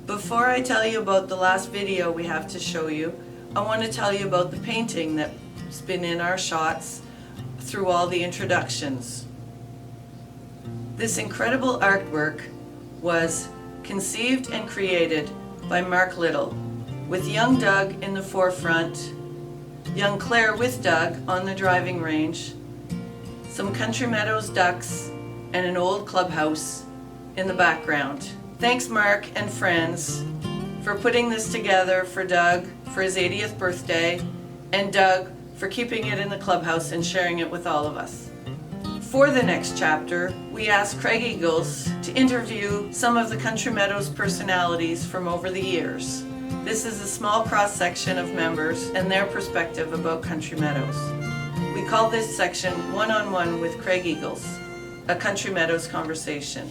Before I tell you about the last video we have to show you, I want to tell you about the painting that's been in our shots through all the introductions. This incredible artwork was conceived and created by Mark Little, with young Doug in the forefront, young Claire with Doug on the driving range, some Country Meadows ducks, and an old clubhouse in the background. Thanks, Mark and friends, for putting this together for Doug for his 80th birthday, and Doug for keeping it in the clubhouse and sharing it with all of us. For the next chapter, we asked Craig Eagles to interview some of the Country Meadows personalities from over the years. This is a small cross-section of members and their perspective about Country Meadows. We call this section One-on-One with Craig Eagles, a Country Meadows conversation.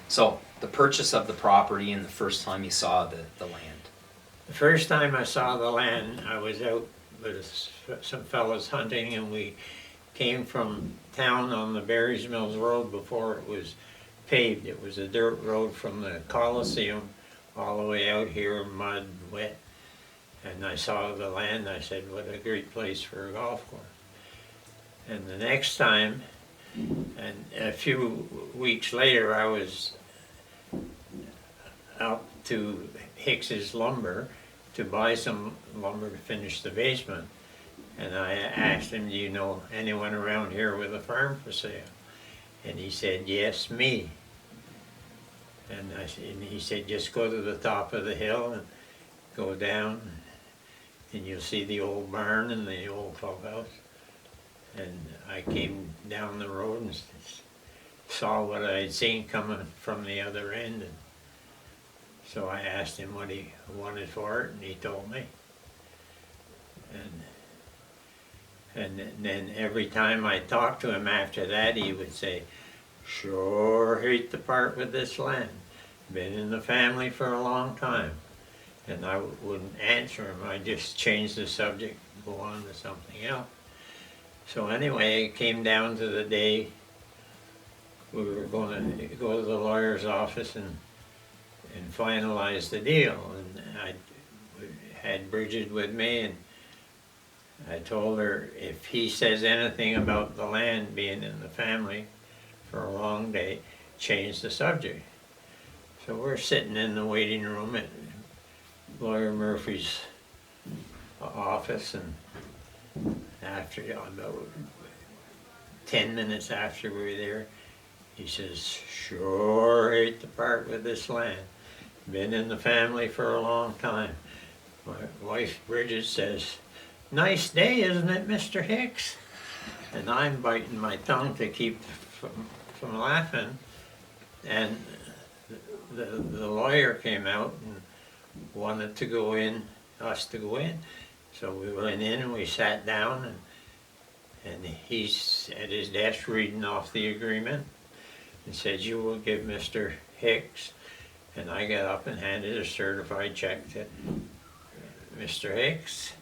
So, the purchase of the property and the first time you saw the land. The first time I saw the land, I was out with some fellows hunting, and we came from town on the Berries Mills Road before it was paved. It was a dirt road from the Coliseum all the way out here, mud, wet. And I saw the land, I said, what a great place for a golf course. And the next time, and a few weeks later, I was out to Hicks's Lumber to buy some lumber to finish the basement. And I asked him, do you know anyone around here with a farm for sale? And he said, yes, me. And he said, just go to the top of the hill and go down, and you'll see the old barn and the old clubhouse. And I came down the road and saw what I had seen coming from the other end. And so I asked him what he wanted for it, and he told me. And then every time I talked to him after that, he would say, sure hate to part with this land. Been in the family for a long time. And I wouldn't answer him. I just changed the subject, go on to something else. So anyway, it came down to the day we were going to go to the lawyer's office and finalize the deal. And I had Bridget with me, and I told her if he says anything about the land being in the family for a long day, change the subject. So we're sitting in the waiting room at Lawyer Murphy's office, and after about 10 minutes after we were there, he says, sure hate to part with this land. Been in the family for a long time. My wife Bridget says, nice day, isn't it, Mr. Hicks? And I'm biting my tongue to keep from laughing. And the lawyer came out and wanted to go in, us to go in. So we went in and we sat down, and he's at his desk reading off the agreement and said, you will give Mr. Hicks. And I got up and handed a certified check to Mr. Hicks.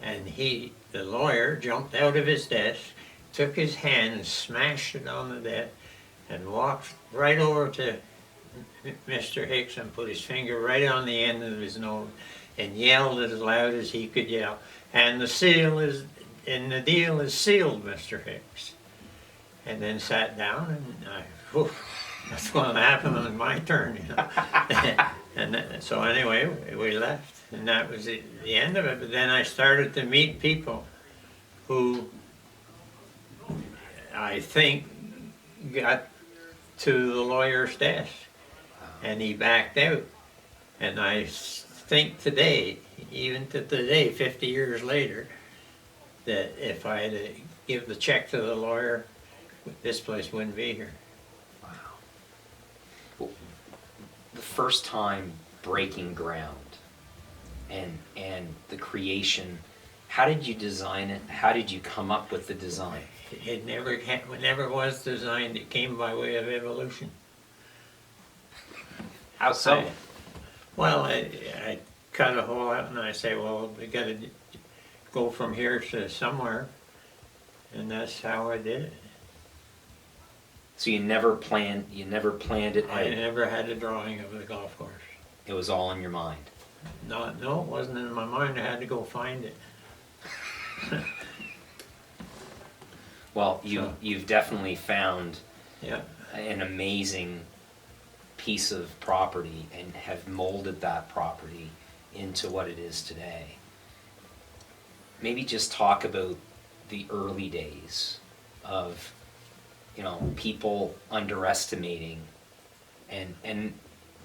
And the lawyer jumped out of his desk, took his hand and smashed it on the desk, and walked right over to Mr. Hicks and put his finger right on the end of his nose and yelled as loud as he could yell, and the deal is sealed, Mr. Hicks. And then sat down, and that's going to happen on my turn, you know. So anyway, we left, and that was the end of it. But then I started to meet people who I think got to the lawyer's desk, and he backed out. And I think today, even to today, 50 years later, that if I had to give the check to the lawyer, this place wouldn't be here. Wow. Well, the first time breaking ground and the creation, how did you design it? How did you come up with the design? It never was designed. It came by way of evolution. How so? Well, I cut a hole out and I say, well, we got to go from here to somewhere, and that's how I did it. So you never planned it I out? never had a drawing of the golf course. It was all in your mind? No, it wasn't in my mind. I had to go find it. Well, you've definitely found Yeah. an amazing piece of property and have molded that property into what it is today. Maybe just talk about the early days of, people underestimating and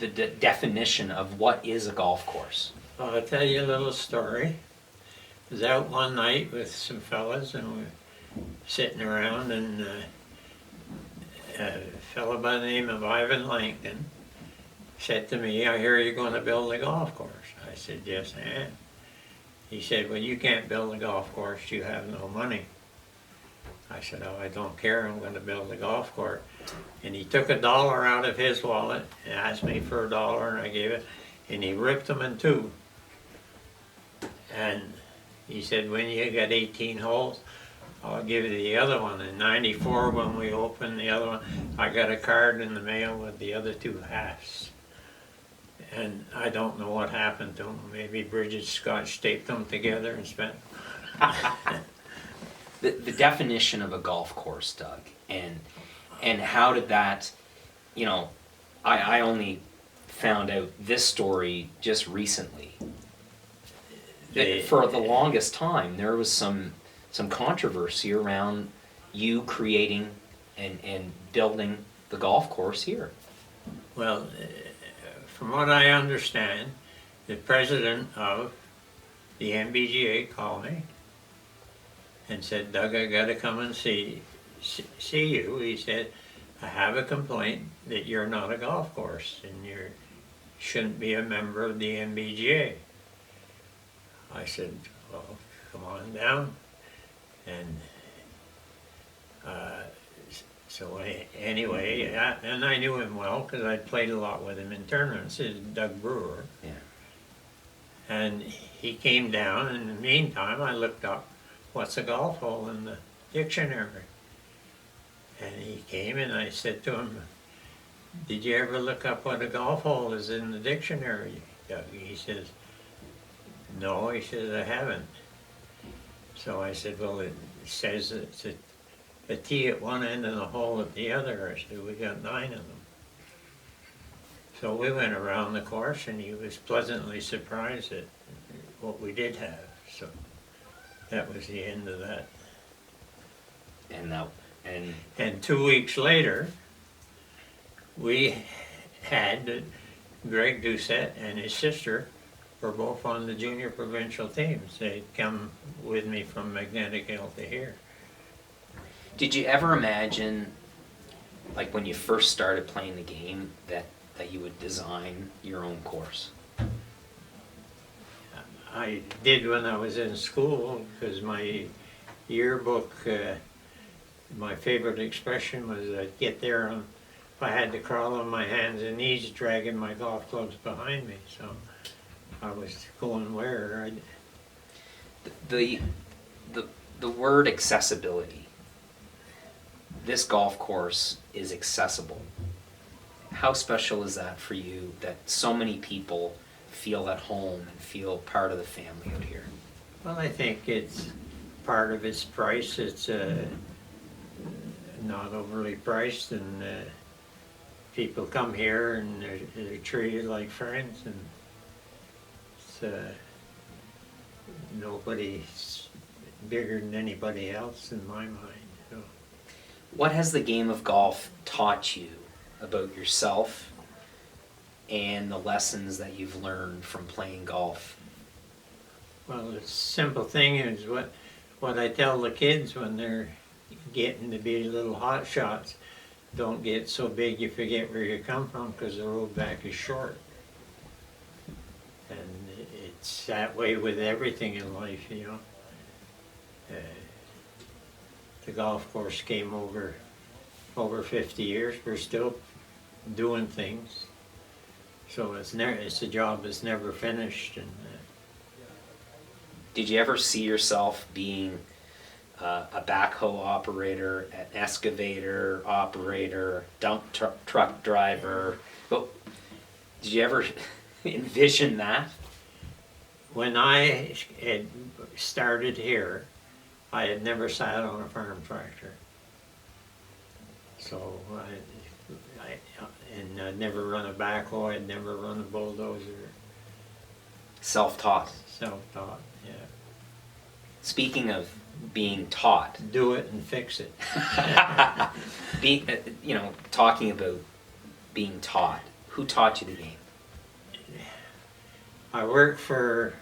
the definition of what is a golf course. Well, I'll tell you a little story. I was out one night with some fellas, and we were sitting around, and a fellow by the name of Ivan Langton said to me, I hear you're going to build a golf course. I said, yes, I am. He said, well, you can't build a golf course, you have no money. I said, oh, I don't care, I'm going to build a golf course. And he took $1 out of his wallet and asked me for $1, and I gave it, and he ripped them in two. And he said, when you get 18 holes, I'll give you the other one. In '94, when we opened the other one, I got a card in the mail with the other two halves. And I don't know what happened to them. Maybe Bridget Scotch taped them together and spent. The definition of a golf course, Doug, and how did that, I only found out this story just recently. For the longest time, there was some controversy around you creating and building the golf course here. Well, from what I understand, the president of the MBGA called me and said, Doug, I got to come and see you. He said, I have a complaint that you're not a golf course and you shouldn't be a member of the MBGA. I said, well, come on down. And so anyway, and I knew him well because I'd played a lot with him in tournaments. This is Doug Brewer. Yeah. And he came down, and in the meantime, I looked up what's a golf hole in the dictionary. And he came, and I said to him, did you ever look up what a golf hole is in the dictionary, Doug? He says, no. He says, I haven't. So I said, well, it says it's a tee at one end and a hole at the other. I said, we got 9 of them. So we went around the course, and he was pleasantly surprised at what we did have. So that was the end of that. And 2 weeks later, we had Greg Doucette and his sister were both on the junior provincial teams. They'd come with me from Magnetic Hill to here. Did you ever imagine, like when you first started playing the game, that you would design your own course? I did when I was in school, because my yearbook, my favorite expression was I'd get there and I had to crawl on my hands and knees dragging my golf clubs behind me, so I was going where The word accessibility. This golf course is accessible. How special is that for you, that so many people feel at home and feel part of the family out here? Well, I think it's part of its price. It's not overly priced, and people come here and they're treated like friends, and it's, nobody's bigger than anybody else in my mind. So. What has the game of golf taught you about yourself and the lessons that you've learned from playing golf? Well, the simple thing is what I tell the kids when they're getting to be little hot shots. Don't get so big you forget where you come from, because the road back is short. And it's that way with everything in life, you know. The golf course came over 50 years. We're still doing things. So it's a job that's never finished. And Did you ever see yourself being a backhoe operator, an excavator operator, dump truck driver? Oh, did you ever envision that? when I had started here, I had never sat on a farm tractor. So I'd never run a backhoe, I'd never run a bulldozer. Self-taught. Self-taught, yeah. Speaking of being taught. Do it and fix it. Talking about being taught. Who taught you the game? I worked for,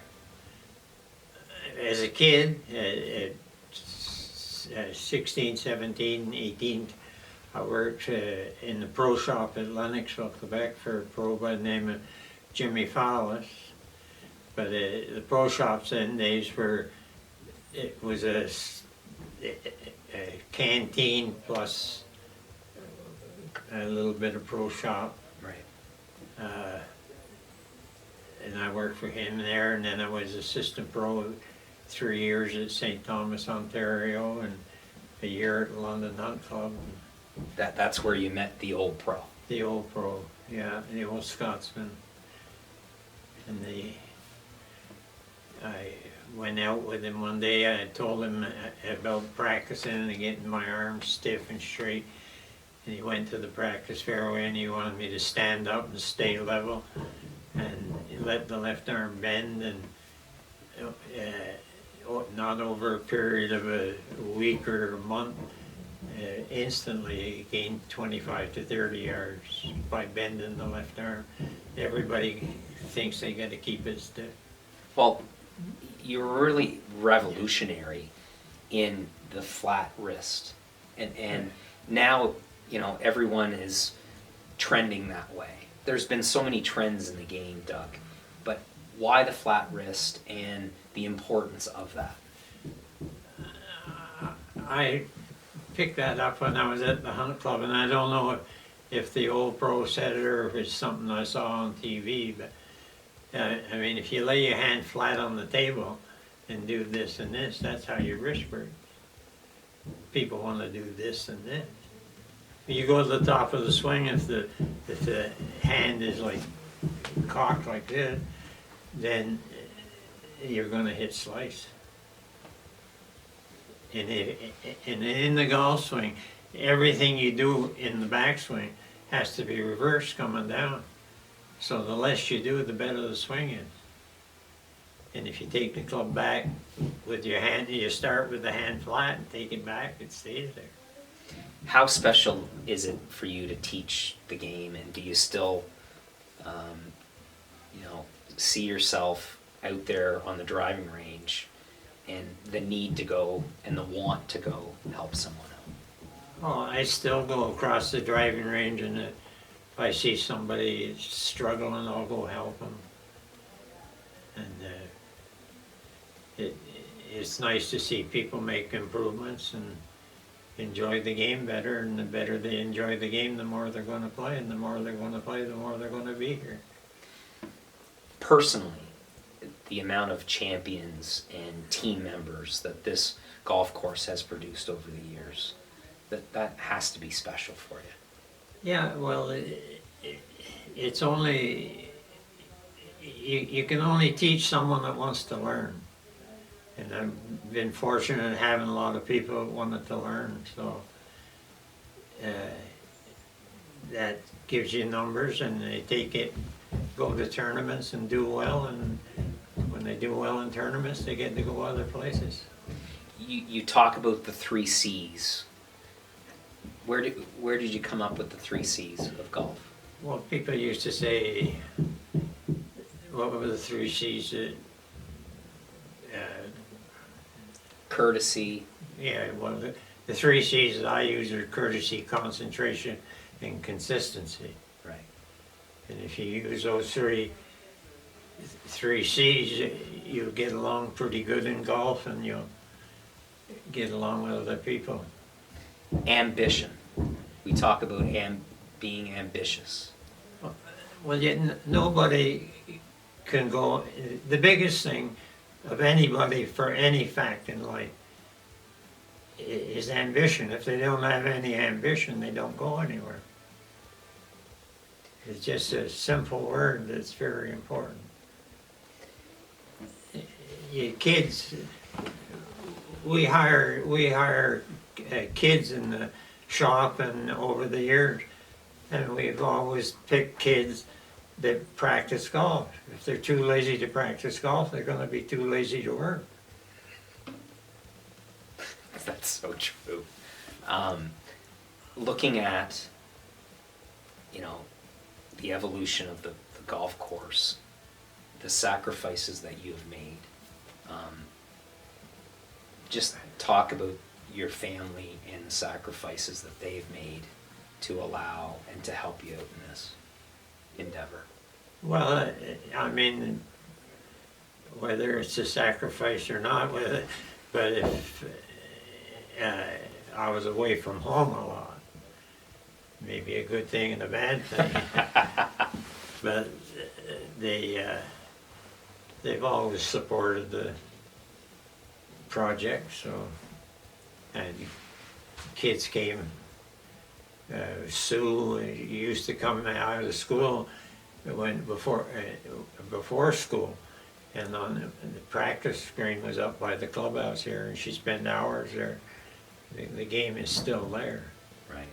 as a kid, at 16, 17, 18, I worked in the pro shop at Lennoxville, Quebec for a pro by the name of Jimmy Fowlis. But the pro shops in days were, it was a canteen plus a little bit of pro shop. Right. And I worked for him there, and then I was assistant pro 3 years at St. Thomas, Ontario, and a year at London Hunt Club. That's where you met the old pro. The old pro, yeah, the old Scotsman. And I went out with him one day. I told him about practicing and getting my arms stiff and straight. And he went to the practice fairway and he wanted me to stand up and stay level and let the left arm bend, and not over a period of a week or a month, instantly gained 25 to 30 yards by bending the left arm. Everybody thinks they got to keep it stiff. Well, you were really revolutionary in the flat wrist, and now everyone is trending that way. There's been so many trends in the game, Doug, but why the flat wrist and the importance of that? I picked that up when I was at the Hunt Club, and I don't know if the old pro said it or if it's something I saw on TV, but I mean, if you lay your hand flat on the table and do this and this, that's how your wrist works. People want to do this and this. You go to the top of the swing, if the hand is like cocked like this, then you're going to hit slice. And in the golf swing, everything you do in the backswing has to be reversed coming down. So the less you do, the better the swing is. And if you take the club back with your hand, you start with the hand flat and take it back, it stays there. How special is it for you to teach the game, and do you still, see yourself out there on the driving range and the need to go and the want to go help someone out? Oh, I still go across the driving range, and if I see somebody struggling, I'll go help them. And it's nice to see people make improvements and enjoy the game better, and the better they enjoy the game, the more they're going to play, and the more they're going to play, the more they're going to be here. Personally, the amount of champions and team members that this golf course has produced over the years, that has to be special for you. Yeah, well, it's only, you can only teach someone that wants to learn. And I've been fortunate in having a lot of people that wanted to learn, so that gives you numbers, and they take it, go to tournaments and do well, and when they do well in tournaments, they get to go other places. You talk about the 3 C's. Where did you come up with the 3 C's of golf? Well, people used to say, what were the 3 C's? Courtesy. Yeah, well, the 3 C's that I use are courtesy, concentration, and consistency. Right. And if you use those three C's, you'll get along pretty good in golf, and you'll get along with other people. Ambition. We talk about being ambitious. Well, yet nobody can go. The biggest thing of anybody for any fact in life is ambition. If they don't have any ambition, they don't go anywhere. It's just a simple word that's very important. You kids, we hire kids in the shop and over the years, and we've always picked kids that practice golf. If they're too lazy to practice golf, they're going to be too lazy to work. That's so true. Looking at, the evolution of the golf course, the sacrifices that you have made, just talk about your family and the sacrifices that they've made to allow and to help you out in this endeavor. Well, I mean, whether it's a sacrifice or not, but if I was away from home a lot, maybe a good thing and a bad thing. But they've always supported the project, so, and kids came. Sue used to come out of school before school, and on the practice green was up by the clubhouse here, and she spent hours there. The game is still there. Right.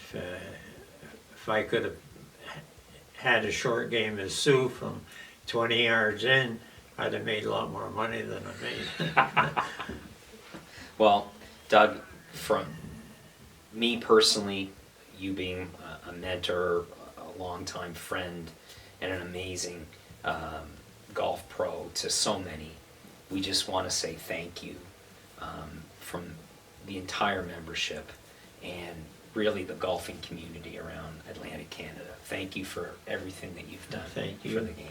If I could have had a short game as Sue from 20 yards in, I'd have made a lot more money than I made. Well, Doug, from me personally, you being a mentor, a longtime friend, and an amazing golf pro to so many, we just want to say thank you from the entire membership and really the golfing community around Atlantic Canada. Thank you for everything that you've done Thank you. for the game.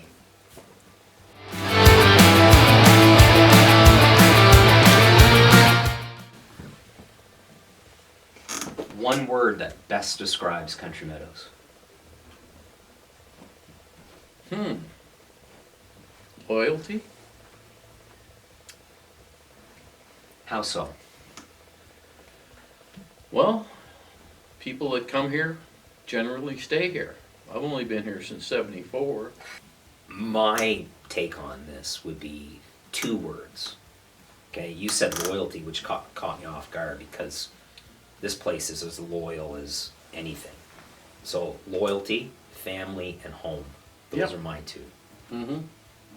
One word that best describes Country Meadows. Loyalty? How so? Well, people that come here generally stay here. I've only been here since '74. My take on this would be 2 words. Okay, you said loyalty, which caught me off guard because this place is as loyal as anything. So loyalty, family, and home. Those Yep. are my 2. Mm-hmm.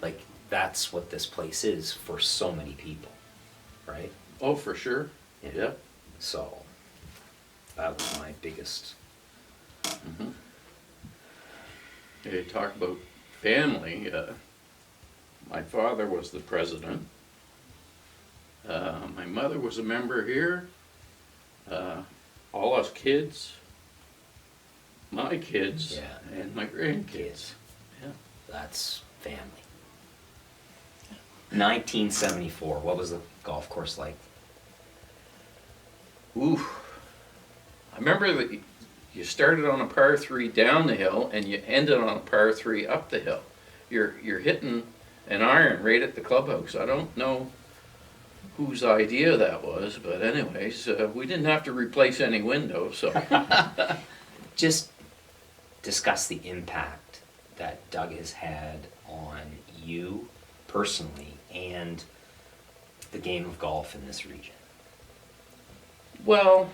Like, that's what this place is for so many people, right? Oh, for sure. Yeah. So, that was my biggest. Mm-hmm. You talk about family. My father was the president. My mother was a member here. All us kids, my kids, Yeah. and my grandkids. Kids. Yeah. That's family. 1974, what was the golf course like? Ooh. I remember that you started on a par 3 down the hill and you ended on a par 3 up the hill. You're hitting an iron right at the clubhouse. I don't know whose idea that was, but anyways, we didn't have to replace any windows, so. Just discuss the impact that Doug has had on you personally and the game of golf in this region. Well,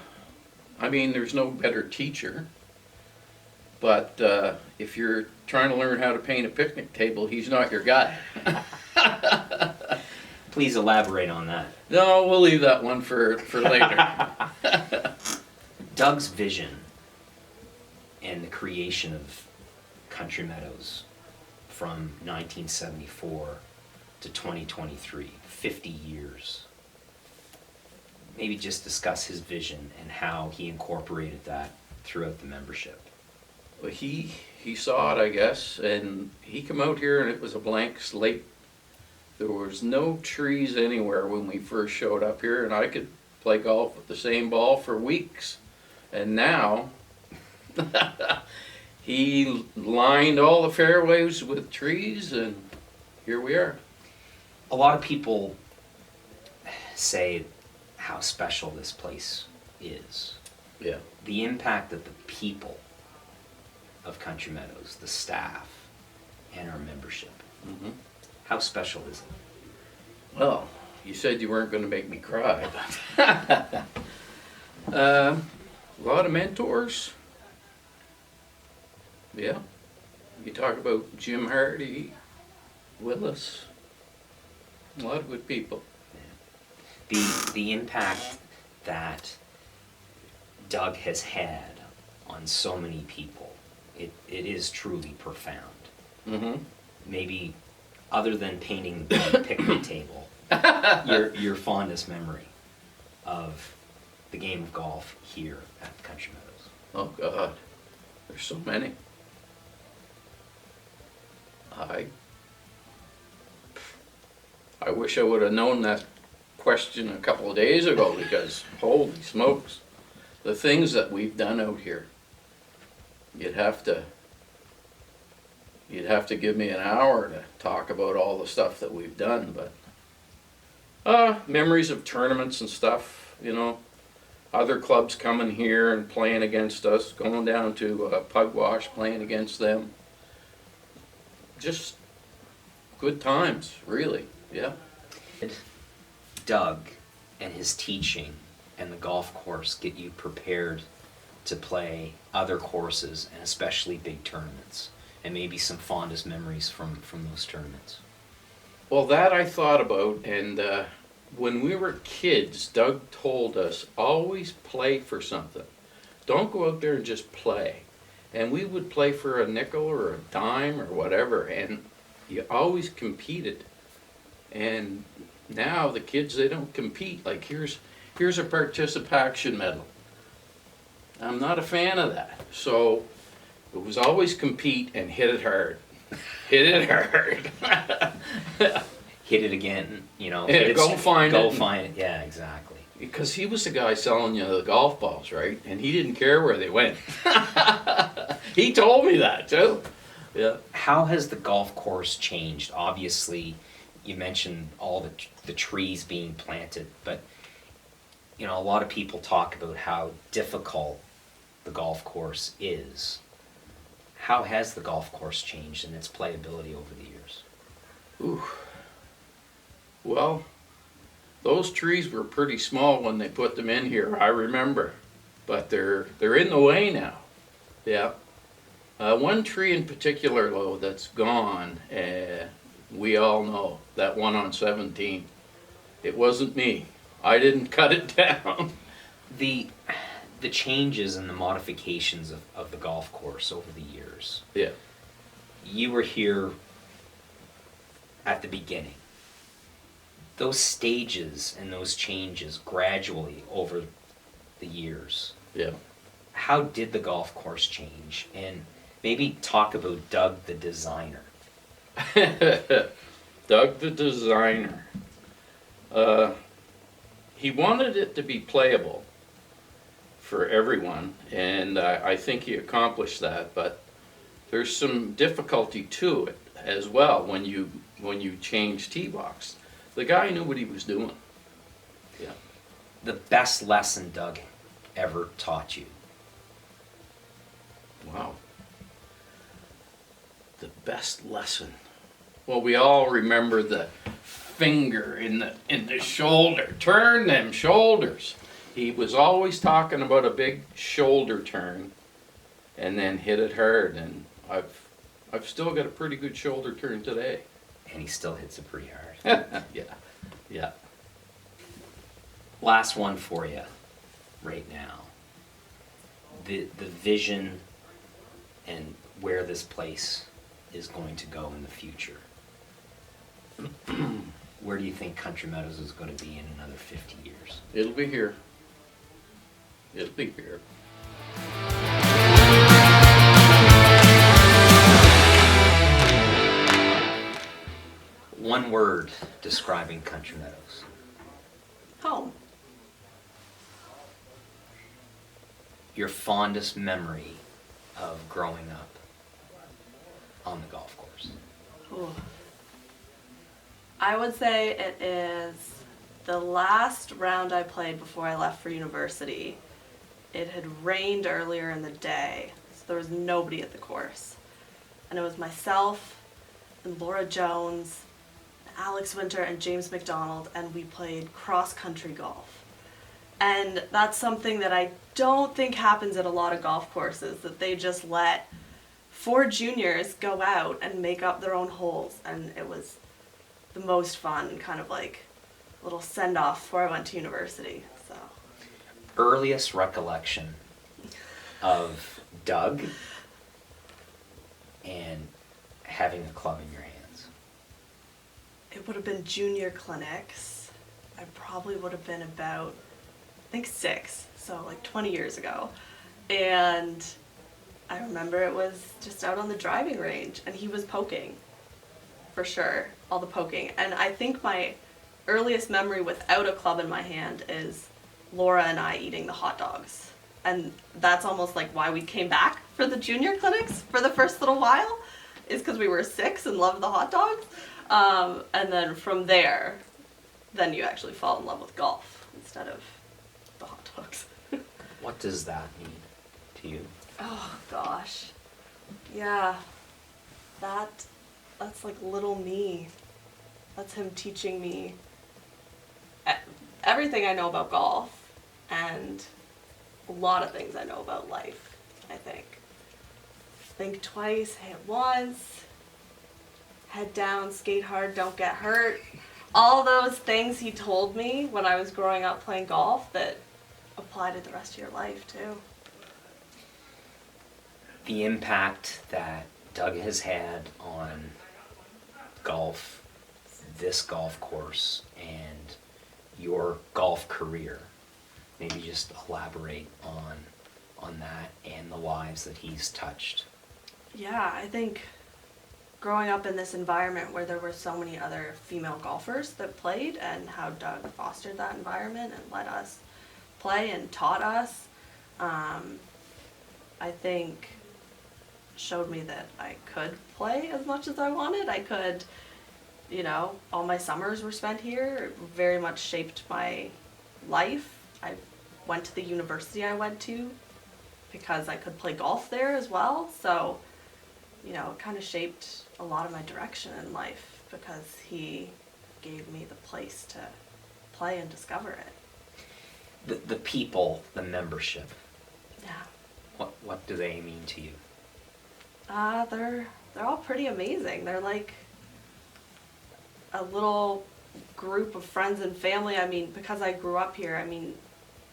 I mean, there's no better teacher, but if you're trying to learn how to paint a picnic table, he's not your guy. Please elaborate on that. No, we'll leave that one for later. Doug's vision and the creation of Country Meadows from 1974 to 2023, 50 years. Maybe just discuss his vision and how he incorporated that throughout the membership. Well, he saw it, I guess, and he come out here and it was a blank slate. There was no trees anywhere when we first showed up here, and I could play golf with the same ball for weeks. And now, he lined all the fairways with trees, and here we are. A lot of people say how special this place is. Yeah. The impact that the people of Country Meadows, the staff, and our membership, Mm-hmm. how special is it? Well, you said you weren't going to make me cry, but a lot of mentors. Yeah, you talk about Jim Hardy, Willis, a lot of good people. The impact that Doug has had on so many people, it is truly profound. Mm-hmm. Maybe other than painting the picnic table, your fondest memory of the game of golf here at Country Meadows. Oh God, there's so many. I wish I would have known that question a couple of days ago, because holy smokes, the things that we've done out here. You'd have to give me an hour to talk about all the stuff that we've done, but memories of tournaments and stuff, you know, other clubs coming here and playing against us, going down to Pugwash, playing against them. Just good times, really, yeah. Doug and his teaching and the golf course get you prepared to play other courses and especially big tournaments, and maybe some fondest memories from those tournaments? Well, that I thought about, and when we were kids, Doug told us, always play for something. Don't go out there and just play. And we would play for a nickel or a dime or whatever, and you always competed. And now the kids, they don't compete. Like, here's a participation medal. I'm not a fan of that. So it was always compete and hit it hard. Hit it hard. Hit it again, you know. Yeah, go find it. Go find it, yeah, exactly. Because he was the guy selling you the golf balls, right? And he didn't care where they went. He told me that too. Yeah. How has the golf course changed? Obviously, you mentioned all the trees being planted, but you know, a lot of people talk about how difficult the golf course is. How has the golf course changed in its playability over the years? Ooh. Well, those trees were pretty small when they put them in here, I remember. But they're in the way now. Yeah. One tree in particular, though, that's gone, we all know, that one on 17. It wasn't me. I didn't cut it down. The changes and the modifications of the golf course over the years. Yeah. You were here at the beginning. Those stages and those changes gradually over the years. Yeah. How did the golf course change? And maybe talk about Doug the designer. Doug the designer. He wanted it to be playable for everyone, and I think he accomplished that, but there's some difficulty to it as well when you change tee box. The guy knew what he was doing. Yeah. The best lesson Doug ever taught you. Wow. The best lesson. Well, we all remember the finger in the shoulder. Turn them shoulders. He was always talking about a big shoulder turn and then hit it hard, and I've still got a pretty good shoulder turn today. And he still hits it pretty hard. Yeah. Yeah. Last one for you right now. The vision and where this place is going to go in the future. Where do you think Country Meadows is going to be in another 50 years? It'll be here. It'll be here. One word describing Country Meadows. Home. Your fondest memory of growing up on the golf course. Ooh. I would say it is the last round I played before I left for university. It had rained earlier in the day, so there was nobody at the course. And it was myself and Laura Jones, Alex Winter, and James McDonald, and we played cross-country golf. And that's something that I don't think happens at a lot of golf courses, that they just let 4 juniors go out and make up their own holes. And it was the most fun, kind of like a little send-off before I went to university. So Earliest recollection of Doug and having a club in your hands. it would have been junior clinics. I probably would have been about, I think 6, so like 20 years ago. And I remember it was just out on the driving range, and he was poking, for sure, all the poking. And I think my earliest memory without a club in my hand is Laura and I eating the hot dogs. And that's almost like why we came back for the junior clinics for the first little while, is because we were 6 and loved the hot dogs. And then from there, then you actually fall in love with golf instead of the hot dogs. What does that mean to you? Oh gosh, yeah, that's like little me. That's him teaching me everything I know about golf and a lot of things I know about life. I think twice, hit once, head down, skate hard, don't get hurt. All those things he told me when I was growing up playing golf that apply to the rest of your life too. The impact that Doug has had on golf, this golf course, and your golf career. Maybe just elaborate on that and the lives that he's touched. Yeah, I think growing up in this environment where there were so many other female golfers that played, and how Doug fostered that environment and let us play and taught us, I think showed me that I could play as much as I wanted. I could, all my summers were spent here. It very much shaped my life. I went to the university I went to because I could play golf there as well. So, it kind of shaped a lot of my direction in life because he gave me the place to play and discover it. The people, the membership, Yeah. what do they mean to you? They're all pretty amazing. They're like a little group of friends and family. I mean, because I grew up here, I mean,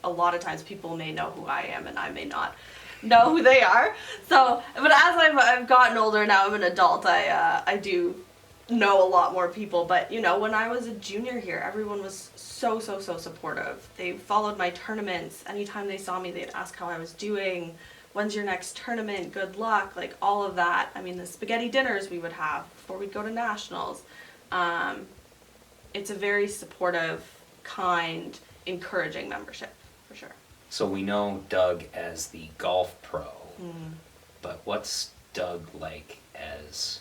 a lot of times people may know who I am and I may not know who they are. So, but as I've gotten older now, I'm an adult, I do know a lot more people. But, you know, when I was a junior here, everyone was so supportive. They followed my tournaments. Anytime they saw me, they'd ask how I was doing. When's your next tournament? Good luck. Like, all of that. I mean, the spaghetti dinners we would have before we'd go to nationals. It's a very supportive, kind, encouraging membership, for sure. So we know Doug as the golf pro, but what's Doug like as,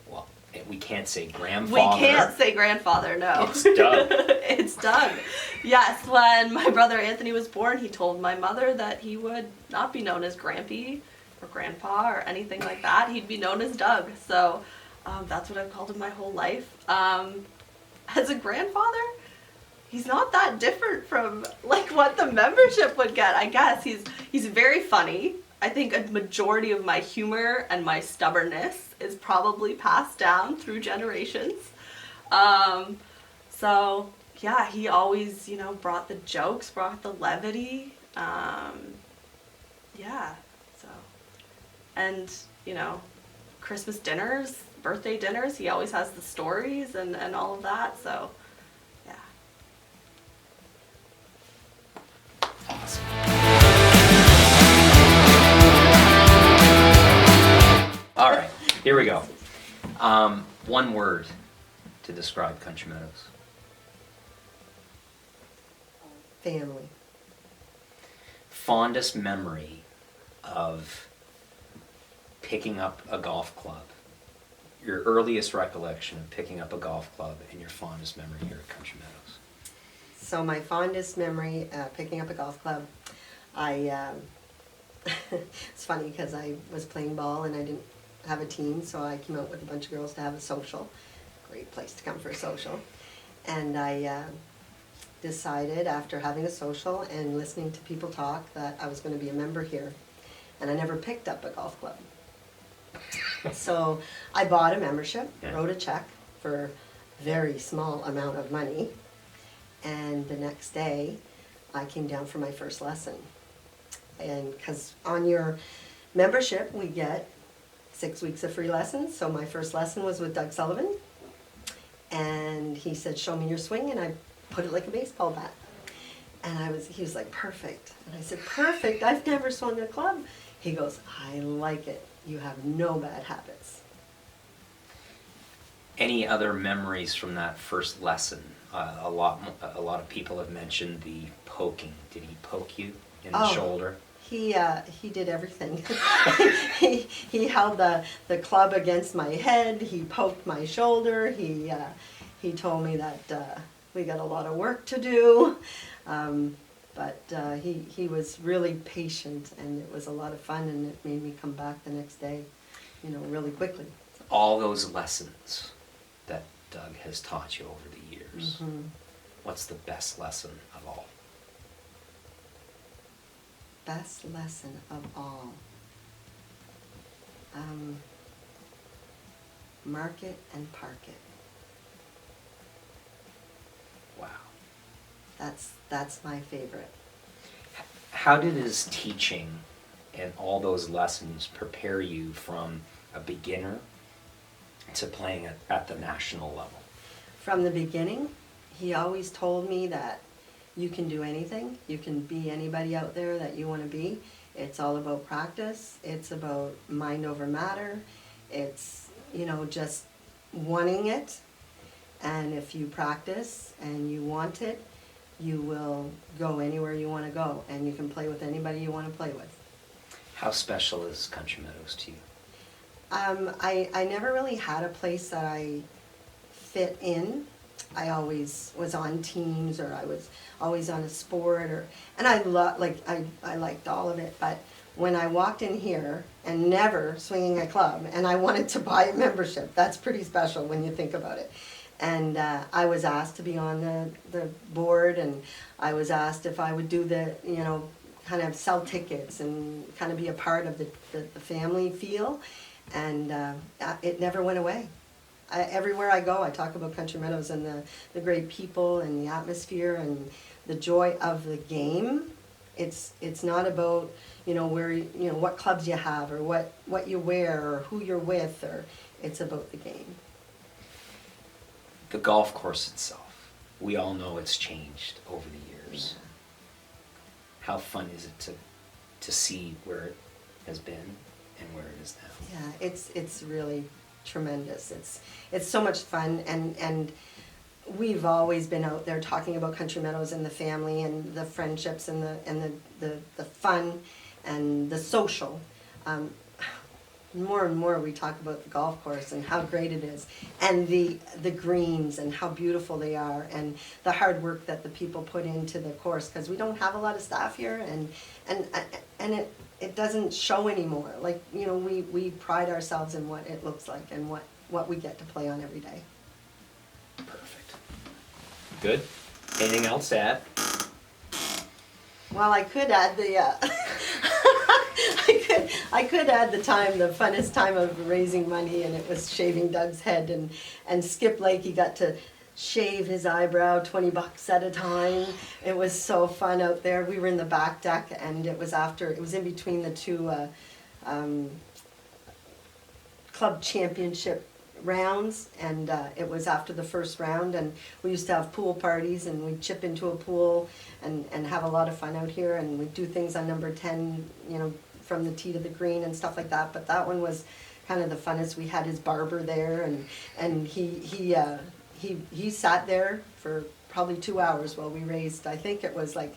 well, we can't say grandfather. We can't say grandfather, no. It's Doug. It's Doug. Yes, when my brother Anthony was born, he told my mother that he would not be known as Grampy or Grandpa or anything like that. He'd be known as Doug. So that's what I've called him my whole life. As a grandfather, he's not that different from like what the membership would get, I guess. He's very funny. I think a majority of my humor and my stubbornness is probably passed down through generations. So yeah, he always, you know, brought the jokes, brought the levity. Yeah, so, and, you know, Christmas dinners, birthday dinners, he always has the stories and all of that, so, yeah. Awesome. All right, here we go. One word to describe Country Meadows. Family. Fondest memory of picking up a golf club. Your earliest recollection of picking up a golf club and your fondest memory here at Country Meadows. So my fondest memory picking up a golf club, it's funny because I was playing ball and I didn't have a team, so I came out with a bunch of girls to have a social. Great place to come for a social. And I decided after having a social and listening to people talk that I was going to be a member here. And I never picked up a golf club. So I bought a membership, wrote a check for a very small amount of money, and the next day I came down for my first lesson. And because on your membership we get 6 weeks of free lessons, so my first lesson was with Doug Sullivan, and he said, "Show me your swing," and I put it like a baseball bat. And he was like, "Perfect." And I said, "Perfect, I've never swung a club." He goes, "I like it. You have no bad habits." Any other memories from that first lesson? A lot of people have mentioned the poking. Did he poke you in the shoulder? He did everything. he held the club against my head. He poked my shoulder. He told me that we got a lot of work to do. But he was really patient, and it was a lot of fun, and it made me come back the next day, you know, really quickly. All those lessons that Doug has taught you over the years. Mm-hmm. What's the best lesson of all? Best lesson of all. Mark it and park it. Wow. That's my favorite. How did his teaching and all those lessons prepare you from a beginner to playing at the national level? From the beginning, he always told me that you can do anything. You can be anybody out there that you want to be. It's all about practice. It's about mind over matter. It's, you know, just wanting it. And if you practice and you want it, you will go anywhere you want to go. And you can play with anybody you want to play with. How special is Country Meadows to you? I never really had a place that I fit in. I always was on teams, or I was always on a sport, and I liked all of it. But when I walked in here and never swinging a club, and I wanted to buy a membership, that's pretty special when you think about it. And I was asked to be on the board, and I was asked if I would do the, you know, kind of sell tickets and kind of be a part of the family feel. And it never went away. Everywhere I go, I talk about Country Meadows and the great people and the atmosphere and the joy of the game. It's not about, you know, where, you know, what clubs you have or what you wear or who you're with, or it's about the game. The golf course itself, we all know it's changed over the years. How fun is it to see where it has been and where it is now? Yeah, it's really tremendous. It's so much fun, and we've always been out there talking about Country Meadows and the family and the friendships and the fun and the social. More and more we talk about the golf course and how great it is, and the greens and how beautiful they are, and the hard work that the people put into the course, because we don't have a lot of staff here, and it doesn't show anymore. Like, you know, we pride ourselves in what it looks like and what we get to play on every day. Perfect. Good. Anything else to add? Well, I could add I could add the funnest time of raising money, and it was shaving Doug's head, and Skip Lake, he got to shave his eyebrow $20 at a time. It was so fun out there. We were in the back deck, and it was in between the two club championship rounds, and it was after the first round, and we used to have pool parties, and we'd chip into a pool and have a lot of fun out here, and we'd do things on number 10, you know, from the tee to the green and stuff like that. But that one was kind of the funnest. We had his barber there, and he sat there for probably 2 hours while we raised, I think it was like,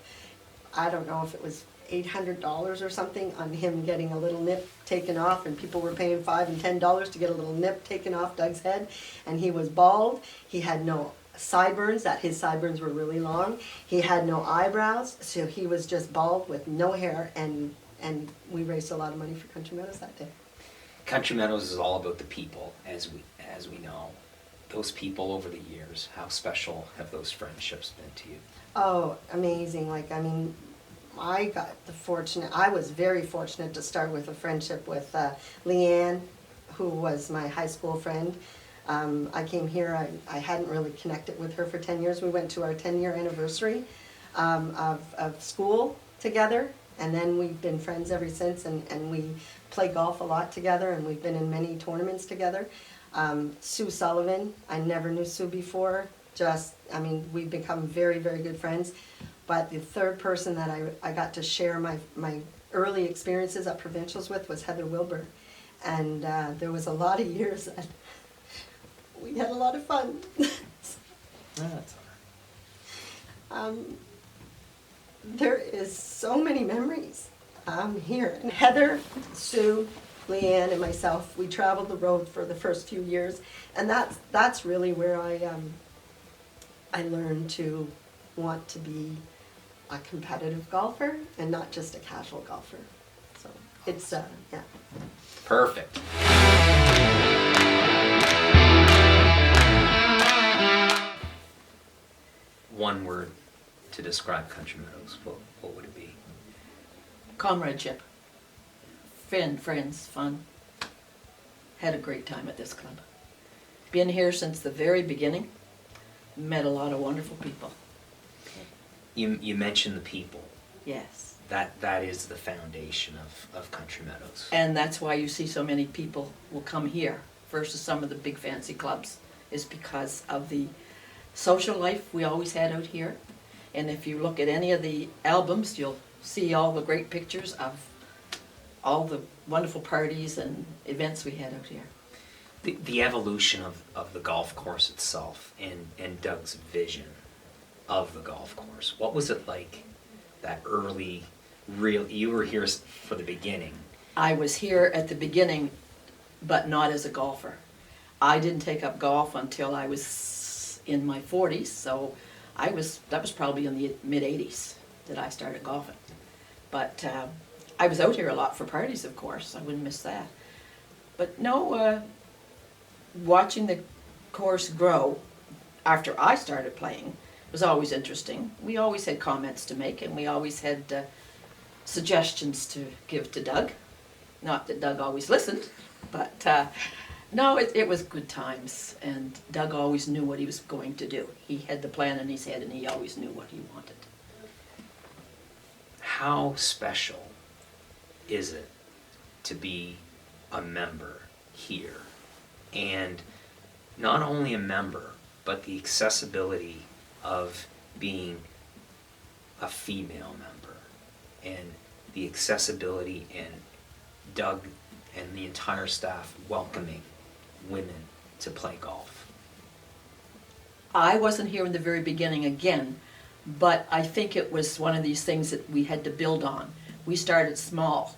I don't know if it was $800 or something on him getting a little nip taken off, and people were paying $5 and $10 to get a little nip taken off Doug's head. And he was bald. He had no sideburns. His sideburns were really long. He had no eyebrows, so he was just bald with no hair, and we raised a lot of money for Country Meadows that day. Country Meadows is all about the people, as we know. Those people over the years, how special have those friendships been to you? Oh, amazing. Like, I mean, I was very fortunate to start with a friendship with Leanne, who was my high school friend. I came here, I hadn't really connected with her for 10 years. We went to our 10-year anniversary of school together, and then we've been friends ever since, and we play golf a lot together, and we've been in many tournaments together. Sue Sullivan, I never knew Sue before. We've become very, very good friends. But the third person that I got to share my early experiences at provincials with was Heather Wilbur. And there was a lot of years that we had a lot of fun. That's all right. There is so many memories here. And Heather, Sue, Leanne, and myself, we traveled the road for the first few years, and that's really where I learned to want to be a competitive golfer and not just a casual golfer. So it's yeah. Perfect. One word to describe Country Meadows, what would it be? Comradeship. Friends, fun. Had a great time at this club. Been here since the very beginning. Met a lot of wonderful people. You mentioned the people. Yes. That is the foundation of Country Meadows. And that's why you see so many people will come here versus some of the big fancy clubs, is because of the social life we always had out here. And if you look at any of the albums, you'll see all the great pictures of all the wonderful parties and events we had out here. The evolution of the golf course itself and Doug's vision of the golf course. What was it like, that early, you were here for the beginning. I was here at the beginning, but not as a golfer. I didn't take up golf until I was in my 40s, so that was probably in the mid-80s that I started golfing. But I was out here a lot for parties, of course. I wouldn't miss that. But no, watching the course grow after I started playing was always interesting. We always had comments to make, and we always had suggestions to give to Doug. Not that Doug always listened, but no, it was good times. And Doug always knew what he was going to do. He had the plan in his head, and he always knew what he wanted. How special is it to be a member here? And not only a member, but the accessibility of being a female member, and the accessibility and Doug and the entire staff welcoming women to play golf. I wasn't here in the very beginning again, but I think it was one of these things that we had to build on. We started small.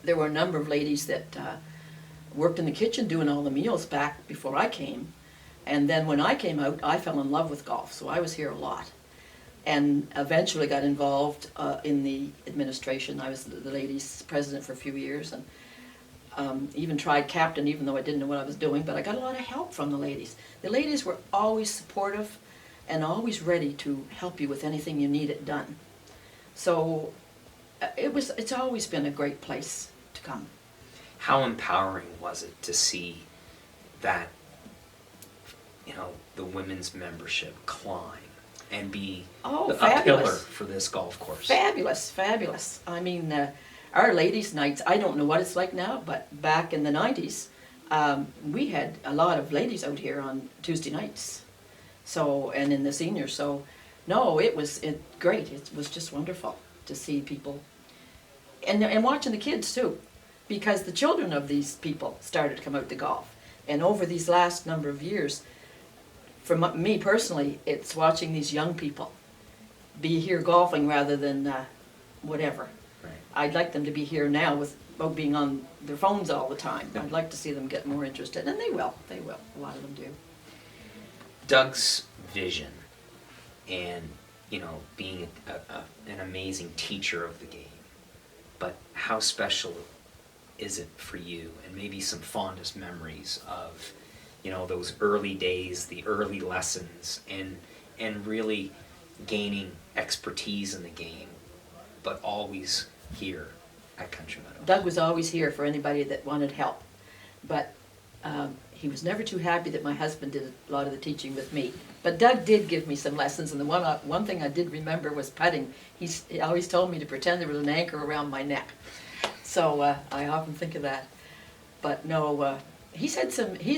There were a number of ladies that worked in the kitchen doing all the meals back before I came. And then when I came out, I fell in love with golf, so I was here a lot. And eventually got involved in the administration. I was the ladies' president for a few years, and even tried captain, even though I didn't know what I was doing, but I got a lot of help from the ladies. The ladies were always supportive and always ready to help you with anything you needed done. So it's always been a great place to come. How empowering was it to see that, the women's membership climb and be a Fabulous. pillar for this golf course? Fabulous, fabulous. I mean, our ladies' nights, I don't know what it's like now, but back in the 90s, we had a lot of ladies out here on Tuesday nights. So, and in the seniors, so, no, it was great. It was just wonderful to see people, and watching the kids too, because the children of these people started to come out to golf. And over these last number of years, for me personally, it's watching these young people be here golfing rather than whatever. Right. I'd like them to be here now without being on their phones all the time. I'd like to see them get more interested, and they will, a lot of them do. Doug's vision and, being an amazing teacher of the game, but how special is it for you, and maybe some fondest memories of, those early days, the early lessons, and really gaining expertise in the game, but always here at Country Meadows? Doug was always here for anybody that wanted help, but he was never too happy that my husband did a lot of the teaching with me. But Doug did give me some lessons, and the one thing I did remember was putting. He always told me to pretend there was an anchor around my neck. So I often think of that. But no, he's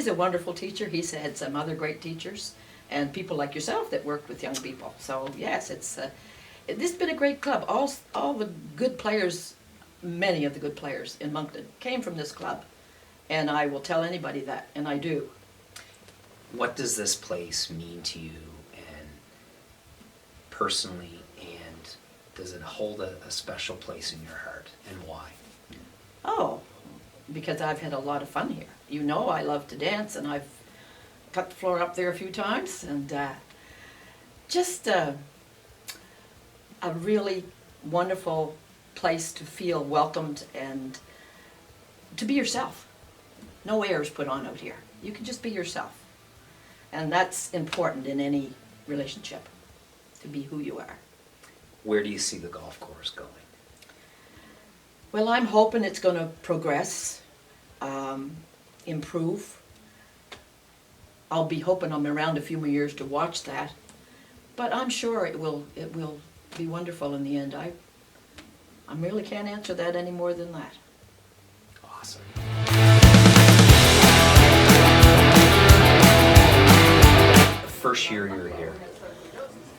a wonderful teacher. He's had some other great teachers and people like yourself that worked with young people. So yes, this has been a great club. All the good players, many of the good players in Moncton came from this club. And I will tell anybody that, and I do. What does this place mean to you, and personally, and does it hold a special place in your heart, and why? Oh, because I've had a lot of fun here. You know I love to dance, and I've cut the floor up there a few times, and just a really wonderful place to feel welcomed and to be yourself. No airs put on out here. You can just be yourself. And that's important in any relationship, to be who you are. Where do you see the golf course going? Well, I'm hoping it's going to progress, improve. I'll be hoping I'm around a few more years to watch that. But I'm sure it will be wonderful in the end. I really can't answer that any more than that. Awesome. First year you were here,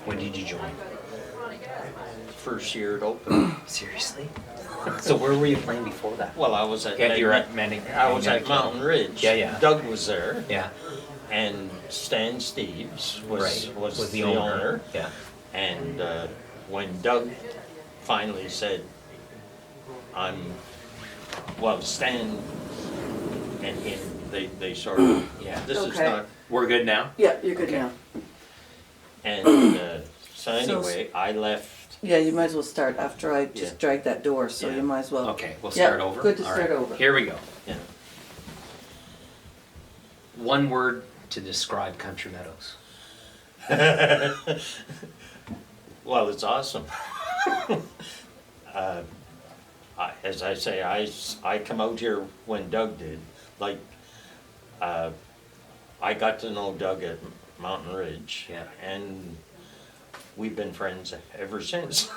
when did you join? First year it opened. Seriously? So where were you playing before that? Well, I was at You were at Manning. I was at Mountain Ridge. Yeah. Doug was there, Yeah. and Stan Steves Right. was the owner. Yeah. And when Doug finally said, Stan and him, they sort of, Yeah. this is Okay. not, We're good now? Yeah, you're good Okay. now. and so anyway, I left. Yeah, you might as well start after I just Yeah. dragged that door, so Yeah. you might as well. Okay, we'll Yeah, start over? good to All start right. over. Here we go. Yeah. One word to describe Country Meadows. Well, it's awesome. As I say, I come out here when Doug did. Like, I got to know Doug at Mountain Ridge. Yeah. And we've been friends ever since.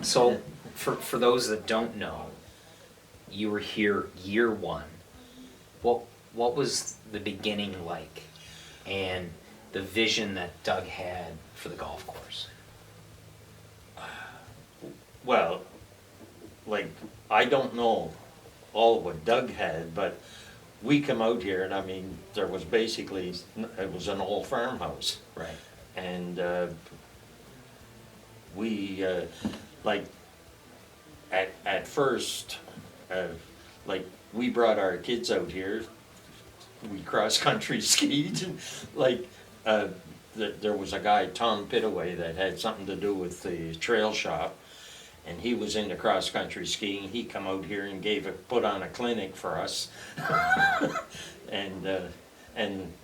So, for those that don't know, you were here year one. What was the beginning like, and the vision that Doug had for the golf course? Well, like, I don't know all what Doug had, but we come out here and I mean, there was basically, it was an old farmhouse. Right. And we, like, at first, like, we brought our kids out here, we cross-country skied, and like, there was a guy, Tom Pittaway, that had something to do with the trail shop, and he was into cross-country skiing. He come out here and put on a clinic for us. And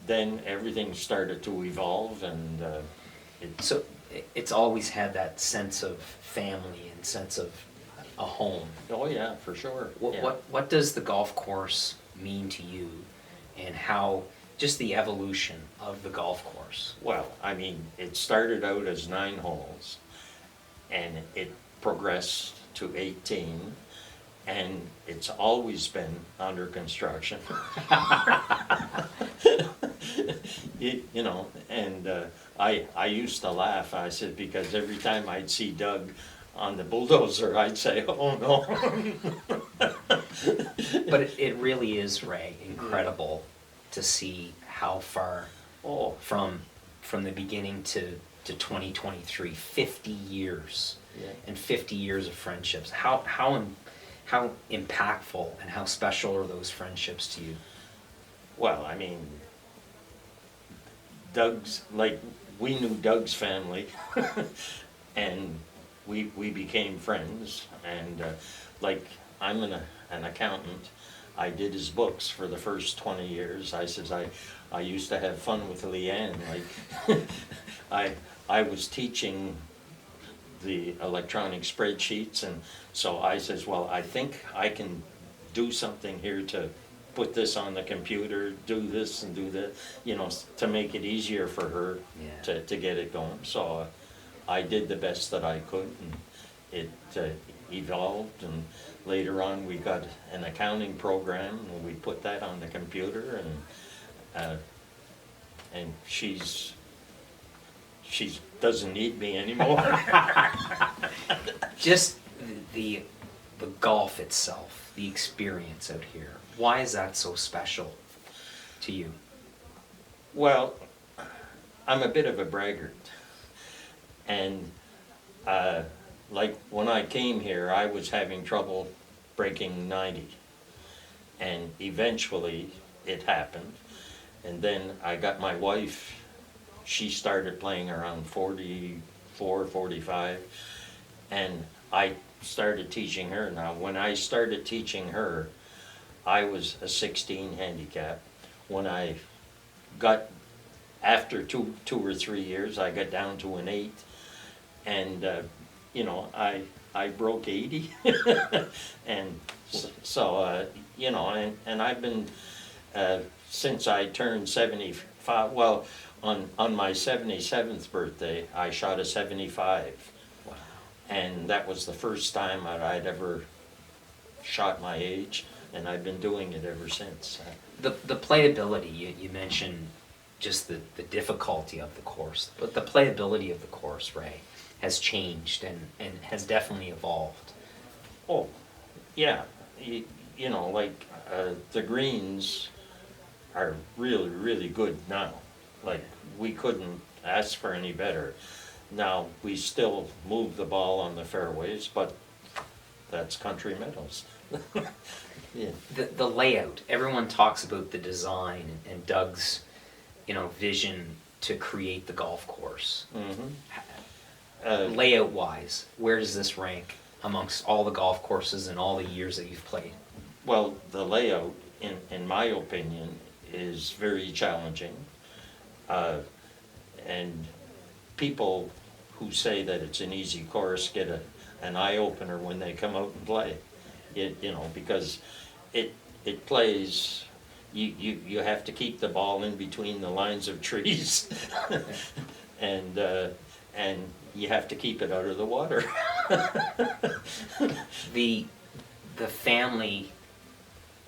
then everything started to evolve, and So it's always had that sense of family and sense of a home. oh yeah, for sure. What, Yeah. what does the golf course mean to you, and how, just the evolution of the golf course? Well, I mean, it started out as 9 holes, and it progressed to 18, and it's always been under construction. You know, and I used to laugh. I said, because every time I'd see Doug on the bulldozer, I'd say, oh no. But it really is, Ray, incredible to see how far, Oh, from the beginning to 2023, 50 years, yeah. and 50 years of friendships. How impactful and how special are those friendships to you? Well, I mean, like, we knew Doug's family, and we became friends, and like, I'm an accountant. I did his books for the first 20 years. I says, I used to have fun with Leanne, like, I was teaching the electronic spreadsheets, and so I says, well, I think I can do something here to put this on the computer, do this and do that, you know, to make it easier for her Yeah. to get it going. So I did the best that I could, and it evolved, and later on we got an accounting program, and we put that on the computer, and she doesn't need me anymore. Just the golf itself, the experience out here. Why is that so special to you? Well, I'm a bit of a braggart, and like, when I came here, I was having trouble breaking 90, and eventually it happened, and then I got my wife. She started playing around 44, 45, and I started teaching her. Now, when I started teaching her, I was a 16 handicap. When I got, after two or 3 years, I got down to an 8, and you know, I broke 80, and so you know, and I've been since I turned 75. Well, on my 77th birthday, I shot a 75, Wow. and that was the first time that I'd ever shot my age, and I've been doing it ever since. The playability, you mentioned just the difficulty of the course, but the playability of the course, Ray, has changed and has definitely evolved. Oh, yeah, you know, like, the greens are really, really good now. Like, we couldn't ask for any better. Now, we still move the ball on the fairways, but that's Country Meadows. Yeah. The layout, everyone talks about the design and Doug's, you know, vision to create the golf course. Mm-hmm. Layout wise, where does this rank amongst all the golf courses and all the years that you've played? Well, the layout, in my opinion, is very challenging. And people who say that it's an easy course get an eye opener when they come out and play. Because it plays. You have to keep the ball in between the lines of trees, and you have to keep it out of the water. The family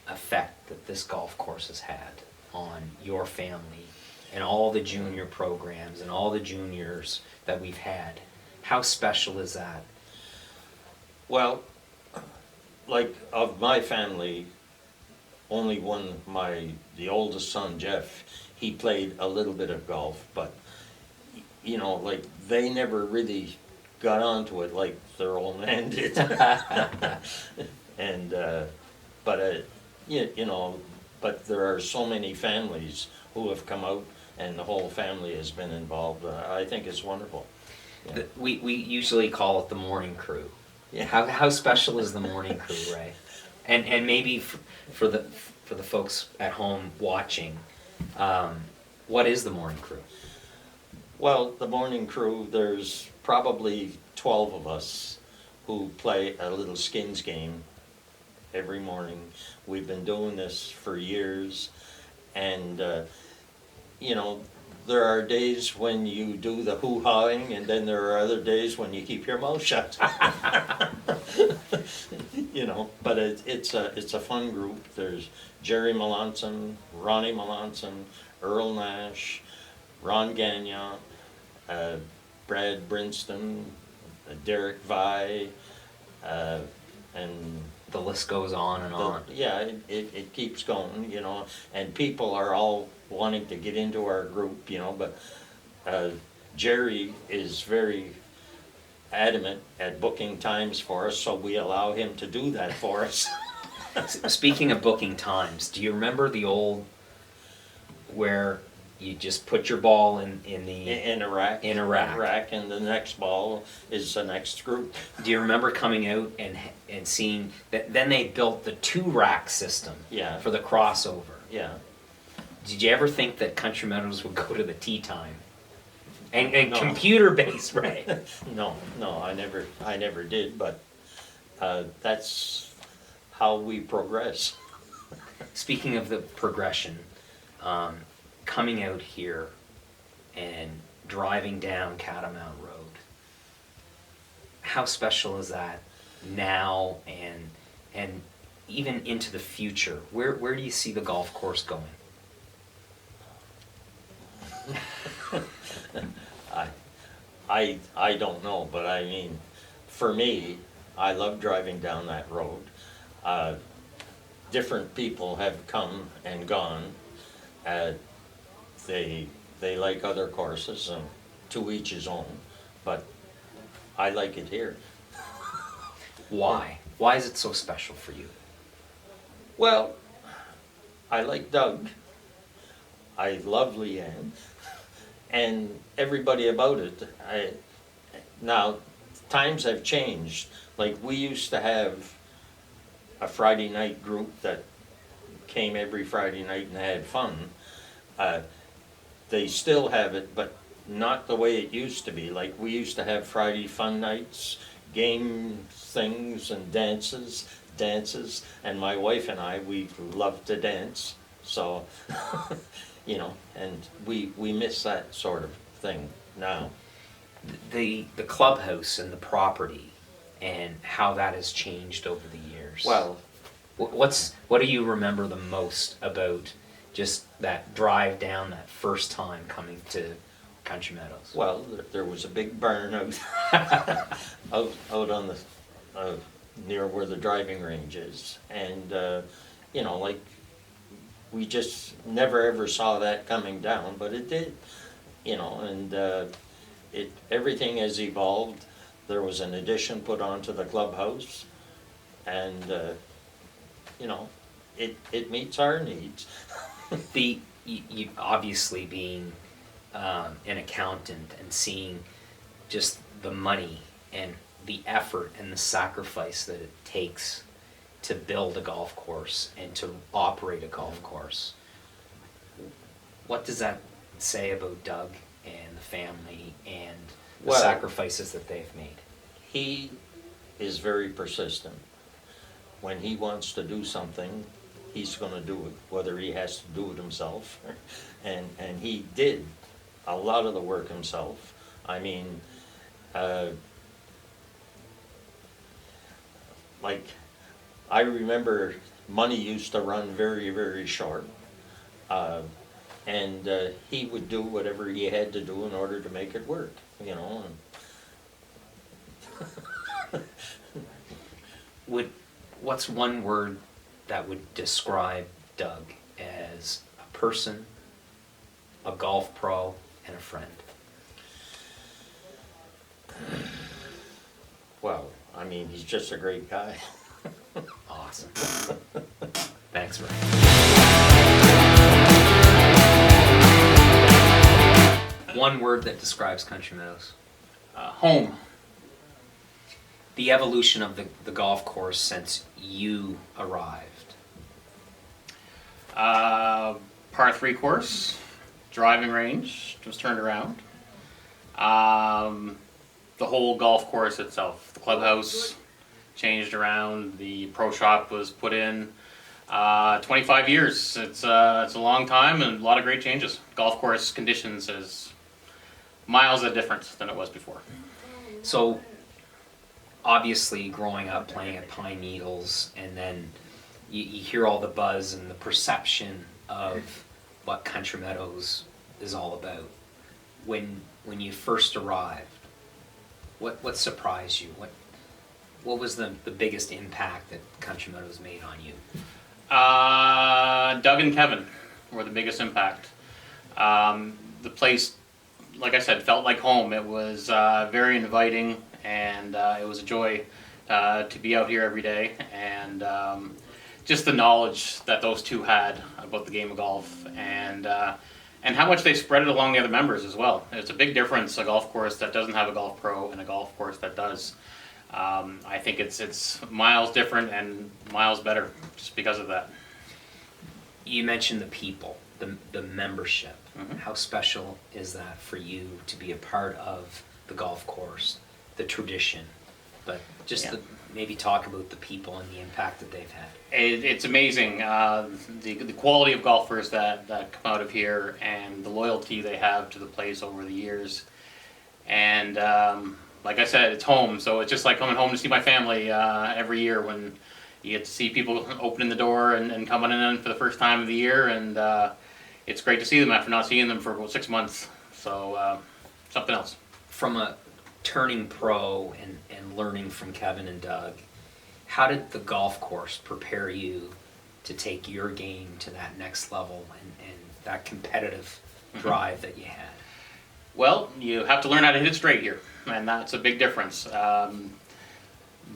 effect that this golf course has had on your family and all the junior programs and all the juniors that we've had, how special is that? Well, like of my family, only the oldest son, Jeff, he played a little bit of golf, but like they never really got onto it like their old man did. And but there are so many families who have come out, and the whole family has been involved. I think it's wonderful. Yeah. We usually call it the morning crew. Yeah. How special is the morning crew, Ray? And maybe for the folks at home watching, what is the morning crew? Well, the morning crew, there's probably 12 of us who play a little skins game every morning. We've been doing this for years, and there are days when you do the hoo-hawing, and then there are other days when you keep your mouth shut. But it's a fun group. There's Jerry Melanson, Ronnie Melanson, Earl Nash, Ron Gagnon, Brad Brinston, Derek Vi, and The list goes on and on. yeah, it keeps going, and people are all wanting to get into our group, but Jerry is very adamant at booking times for us, so we allow him to do that for us. Speaking of booking times, do you remember the old where you just put your ball in the In a rack. In a rack. And the next ball is the next group. Do you remember coming out and seeing that? Then they built the 2-rack system. Yeah. For the crossover. Yeah. Did you ever think that Country Meadows would go to the tee time? And No. computer based, right? No, I never did, but that's how we progress. Speaking of the progression, coming out here and driving down Catamount Road, how special is that now and even into the future? Where do you see the golf course going? I don't know, but I mean, for me, I love driving down that road. Different people have come and gone. They like other courses, and to each his own, but I like it here. Why? Why is it so special for you? Well, I like Doug. I love Leanne. And everybody about it. Now, times have changed. Like, we used to have a Friday night group that came every Friday night and had fun. They still have it, but not the way it used to be. Like, we used to have Friday fun nights, game things and dances, and my wife and I, we love to dance. So, and we miss that sort of thing now. The clubhouse and the property and how that has changed over the years. Well, what do you remember the most about just that drive down that first time coming to Country Meadows? well, there was a big burn out out on the near where the driving range is, and like, we just never ever saw that coming down, but it did, and everything has evolved. There was an addition put onto the clubhouse, and it meets our needs. You obviously being an accountant and seeing just the money and the effort and the sacrifice that it takes to build a golf course and to operate a golf course. What does that say about Doug and the family and the Well- sacrifices that they've made? He is very persistent. When he wants to do something, he's gonna do it, whether he has to do it himself. And he did a lot of the work himself. I mean, like, I remember money used to run very, very short. And he would do whatever he had to do in order to make it work, you know. What's one word that would describe Doug as a person, a golf pro, and a friend? Well, I mean, he's just a great guy. Awesome. Thanks, Ray. One word that describes Country Meadows. Home. The evolution of the golf course since you arrived. Par 3 course, driving range was turned around. The whole golf course itself, the clubhouse changed around, the pro shop was put in. 25 years, it's a long time and a lot of great changes. Golf course conditions is miles of difference than it was before. So, obviously, growing up playing at Pine Needles, and then you hear all the buzz and the perception of what Country Meadows is all about. When you first arrived, what surprised you? What was the biggest impact that Country Meadows made on you? Doug and Kevin were the biggest impact. The place, like I said, felt like home. It was very inviting, and it was a joy to be out here every day. And just the knowledge that those two had about the game of golf, and how much they spread it along the other members as well. It's a big difference, a golf course that doesn't have a golf pro and a golf course that does. I think it's miles different and miles better just because of that. You mentioned the people, the membership. Mhm. How special is that for you to be a part of the golf course, the tradition? But just Yeah. maybe talk about the people and the impact that they've had. It's amazing, the quality of golfers that come out of here and the loyalty they have to the place over the years. And like I said, it's home, so it's just like coming home to see my family every year when you get to see people opening the door and coming in for the first time of the year. And it's great to see them after not seeing them for about 6 months. So something else. From a turning pro and learning from Kevin and Doug, how did the golf course prepare you to take your game to that next level and that competitive drive that you had? Well, you have to learn how to hit it straight here, and that's a big difference.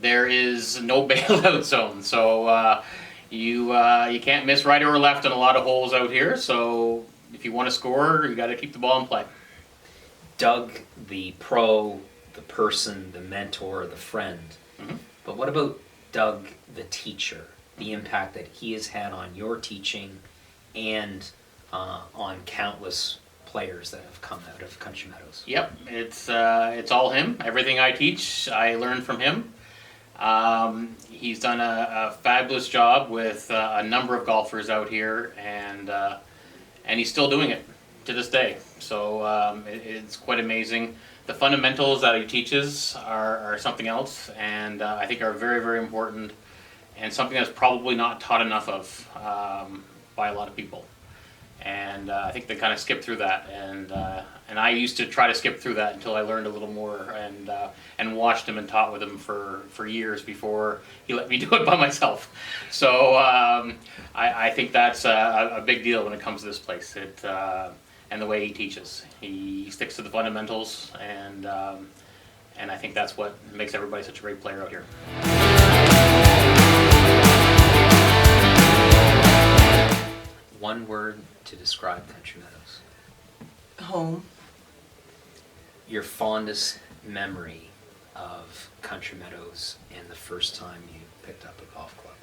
There is no bailout zone, so you can't miss right or left on a lot of holes out here. So if you want to score, you got to keep the ball in play. Doug, the pro, the person, the mentor, the friend. Mhm. But what about Doug, the teacher? The impact that he has had on your teaching and on countless players that have come out of Country Meadows. Yep, it's all him. Everything I teach, I learn from him. He's done a fabulous job with a number of golfers out here, and he's still doing it to this day. So it's quite amazing. The fundamentals that he teaches are something else, and I think are very, very important, and something that's probably not taught enough of by a lot of people. And I think they kind of skip through that, and I used to try to skip through that until I learned a little more and watched him and taught with him for years before he let me do it by myself. So I think that's a big deal when it comes to this place. And the way he teaches, he sticks to the fundamentals, and I think that's what makes everybody such a great player out here. One word to describe Country Meadows. Home. Your fondest memory of Country Meadows and the first time you picked up a golf club.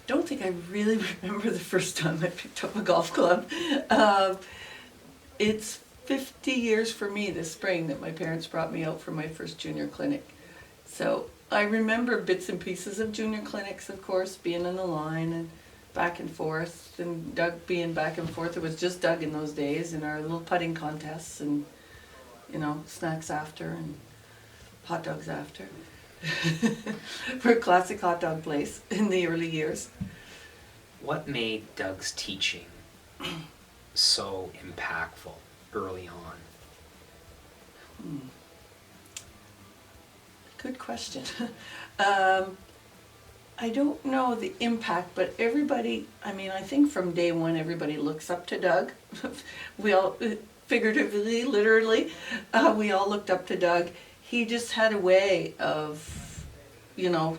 Don't think I really remember the first time I picked up a golf club. It's 50 years for me this spring that my parents brought me out for my first junior clinic. So I remember bits and pieces of junior clinics, of course, being on the line and back and forth, and Doug being back and forth. It was just Doug in those days, and our little putting contests, and snacks after and hot dogs after. For a classic hot dog place in the early years. What made Doug's teaching so impactful early on? Good question. I don't know the impact, but everybody, I think from day one everybody looks up to Doug. We all, figuratively, literally, we all looked up to Doug. He just had a way of,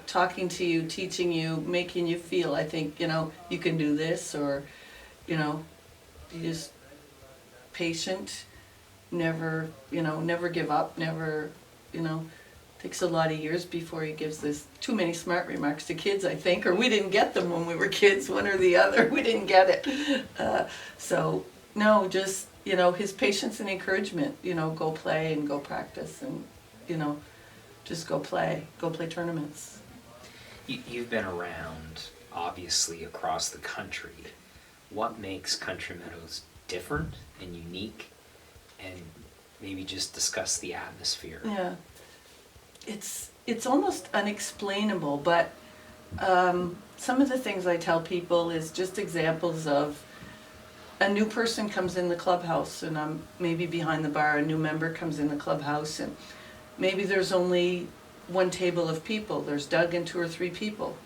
talking to you, teaching you, making you feel, I think, you can do this, or, he just patient, never give up, never, takes a lot of years before he gives this too many smart remarks to kids, I think, or we didn't get them when we were kids, one or the other, we didn't get it. So, no, just, his patience and encouragement, go play and go practice and, just go play tournaments. You've been around, obviously, across the country. What makes Country Meadows different and unique? And maybe just discuss the atmosphere. Yeah. It's almost unexplainable, but some of the things I tell people is just examples of a new person comes in the clubhouse, and I'm maybe behind the bar, a new member comes in the clubhouse, and maybe there's only one table of people, there's Doug and 2 or 3 people.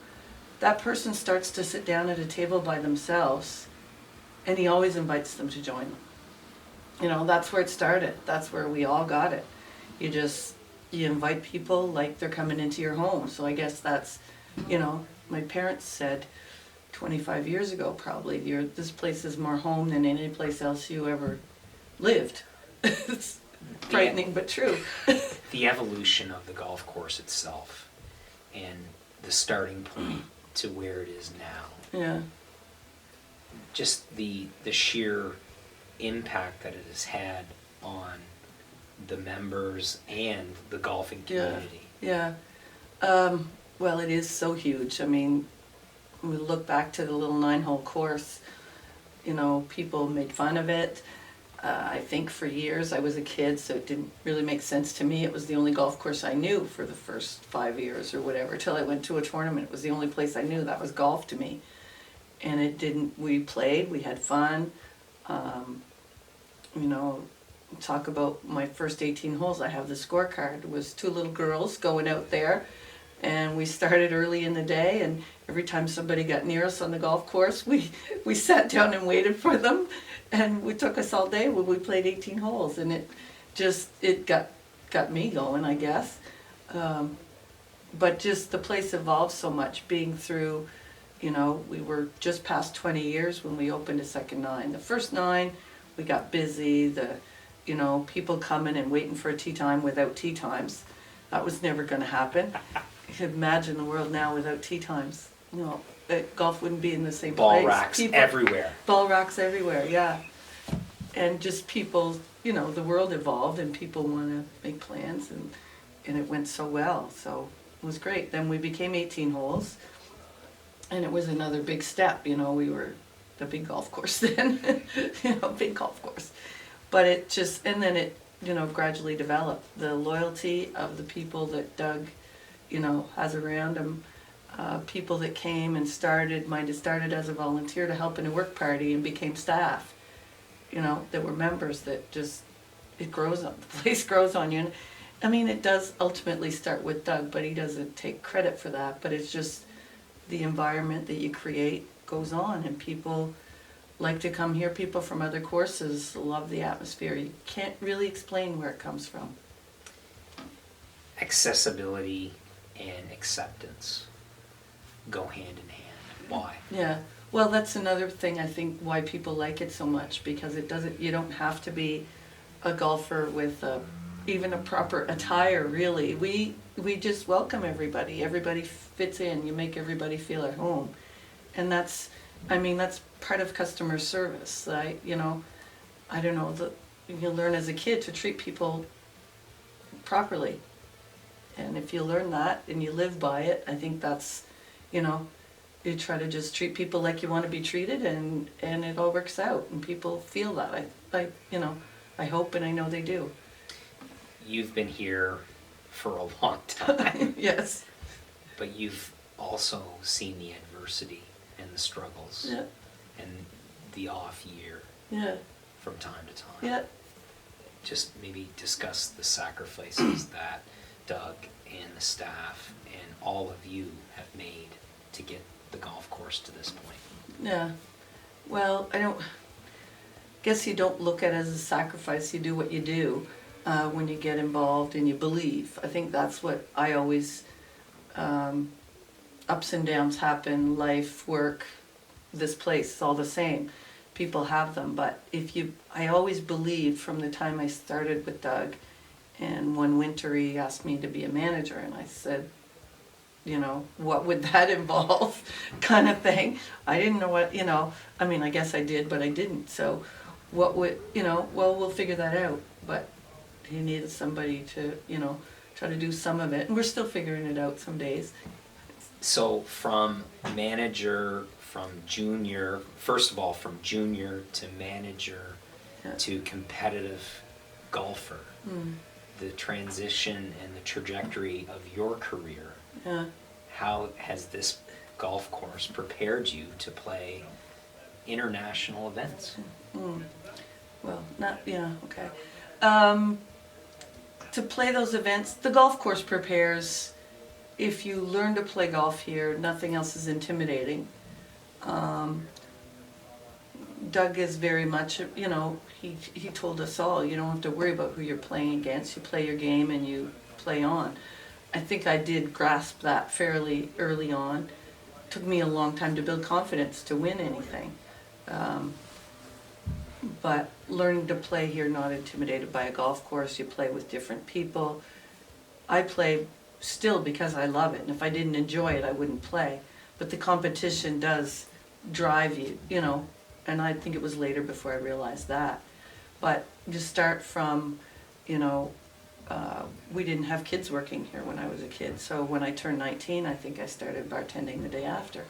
That person starts to sit down at a table by themselves, and he always invites them to join them. That's where it started, that's where we all got it. You invite people like they're coming into your home. So I guess that's, my parents said 25 years ago probably, this place is more home than any place else you ever lived. It's frightening but true. The evolution of the golf course itself and the starting point to where it is now. Yeah. Just the sheer impact that it has had on the members and the golfing community. Yeah. Well, it is so huge. We look back to the little 9-hole course, people made fun of it. I think for years, I was a kid, so it didn't really make sense to me. It was the only golf course I knew for the first 5 years or whatever, till I went to a tournament. It was the only place I knew that was golf to me. And we played, we had fun. Talk about my first 18 holes. I have the scorecard. It was 2 little girls going out there, and we started early in the day, and every time somebody got near us on the golf course, we sat down and waited for them, and it took us all day when we played 18 holes, and it got me going, I guess. But just the place evolved so much, being through, we were just past 20 years when we opened a second 9. The first 9, we got busy, people coming and waiting for a tee time without tee times. That was never going to happen. You can imagine the world now without tee times. Golf wouldn't be in the same Ball place. racks everywhere. Ball racks everywhere, yeah. And just people, the world evolved and people want to make plans, and it went so well. So it was great. Then we became 18 holes, and it was another big step. We were the big golf course then, big golf course. But it gradually developed. The loyalty of the people that Doug, has around him, people that came and might have started as a volunteer to help in a work party and became staff, that were members that just, the place grows on you. And, it does ultimately start with Doug, but he doesn't take credit for that, but it's just the environment that you create goes on, and people like to come here. People from other courses love the atmosphere. You can't really explain where it comes from. Accessibility and acceptance go hand in hand. Why? Yeah. Well, that's another thing I think why people like it so much, because you don't have to be a golfer with even a proper attire, really. We just welcome everybody. Everybody fits in. You make everybody feel at home. And that's part of customer service. I don't know, you learn as a kid to treat people properly. And if you learn that and you live by it, I think that's, you know, you try to just treat people like you want to be treated, and it all works out, and people feel that. You know, I hope and I know they do. You've been here for a long time, Yes. but you've also seen the adversity and the struggles Yeah. and the off year Yeah. from time to time. Yeah. Just maybe discuss the sacrifices that Doug and the staff and all of you have made to get the golf course to this point. Yeah. Well, guess you don't look at it as a sacrifice. You do what you do when you get involved and you believe. I think that's what I always, ups and downs happen, life, work, this place, it's all the same. People have them, but I always believed from the time I started with Doug, and one winter he asked me to be a manager, and I said, you know, what would that involve, kind of thing. I didn't know what, you know, I mean, I guess I did, but I didn't. So what would, you know, well, we'll figure that out. But he needed somebody to, you know, try to do some of it. And we're still figuring it out some days. So from manager, from junior, first of all, from junior to manager Yeah. to competitive golfer, the transition and the trajectory of your career, Yeah. how has this golf course prepared you to play international events? Well, not, yeah, okay. To play those events, the golf course prepares. If you learn to play golf here, nothing else is intimidating. Doug is very much, you know, he told us all, you don't have to worry about who you're playing against. You play your game and you play on. I think I did grasp that fairly early on. It took me a long time to build confidence to win anything. But learning to play here, not intimidated by a golf course, you play with different people. I play still because I love it, and if I didn't enjoy it, I wouldn't play. But the competition does drive you, you know, and I think it was later before I realized that. But to start from, you know, we didn't have kids working here when I was a kid, so when I turned 19, I think I started bartending the day after.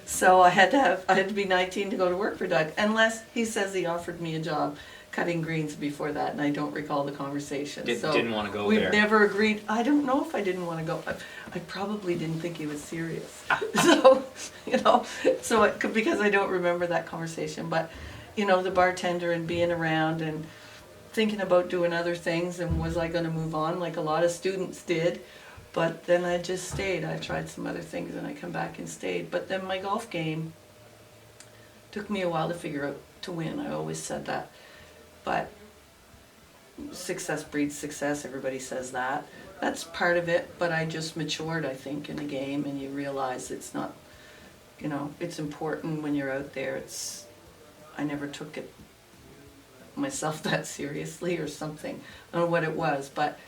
So I had to be 19 to go to work for Doug, unless he says he offered me a job cutting greens before that, and I don't recall the conversation. So Didn't want to go we've there. never agreed. I don't know if I didn't want to go. I probably didn't think he was serious. So, you know, because I don't remember that conversation. But, you know, the bartender and being around and thinking about doing other things, and was I going to move on like a lot of students did. But then I just stayed. I tried some other things and I come back and stayed. But then my golf game took me a while to figure out to win. I always said that. But success breeds success, everybody says that. That's part of it, but I just matured, I think, in the game, and you realize it's not, you know, it's important when you're out there. I never took it myself that seriously or something. I don't know what it was, but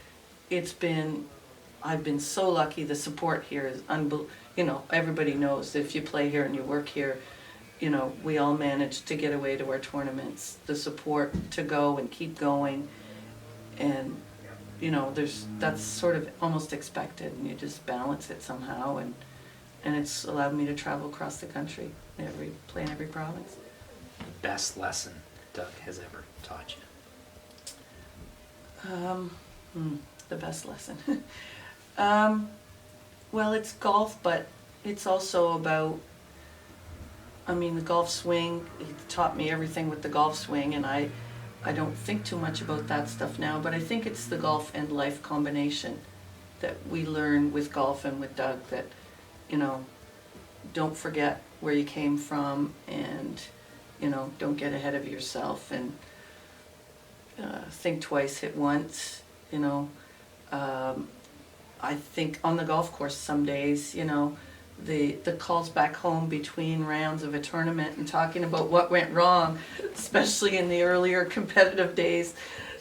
I've been so lucky. The support here is you know, everybody knows that if you play here and you work here, you know, we all manage to get away to our tournaments. The support to go and keep going, and you know, that's sort of almost expected, and you just balance it somehow, and it's allowed me to travel across the country, play in every province. The best lesson Doug has ever taught you? The best lesson. Well, it's golf, but it's also about, I mean, the golf swing. He taught me everything with the golf swing, and I don't think too much about that stuff now, but I think it's the golf and life combination that we learn with golf and with Doug, that, you know, don't forget where you came from, and, you know, don't get ahead of yourself, and think twice, hit once, you know. I think on the golf course some days, you know, the calls back home between rounds of a tournament and talking about what went wrong, especially in the earlier competitive days,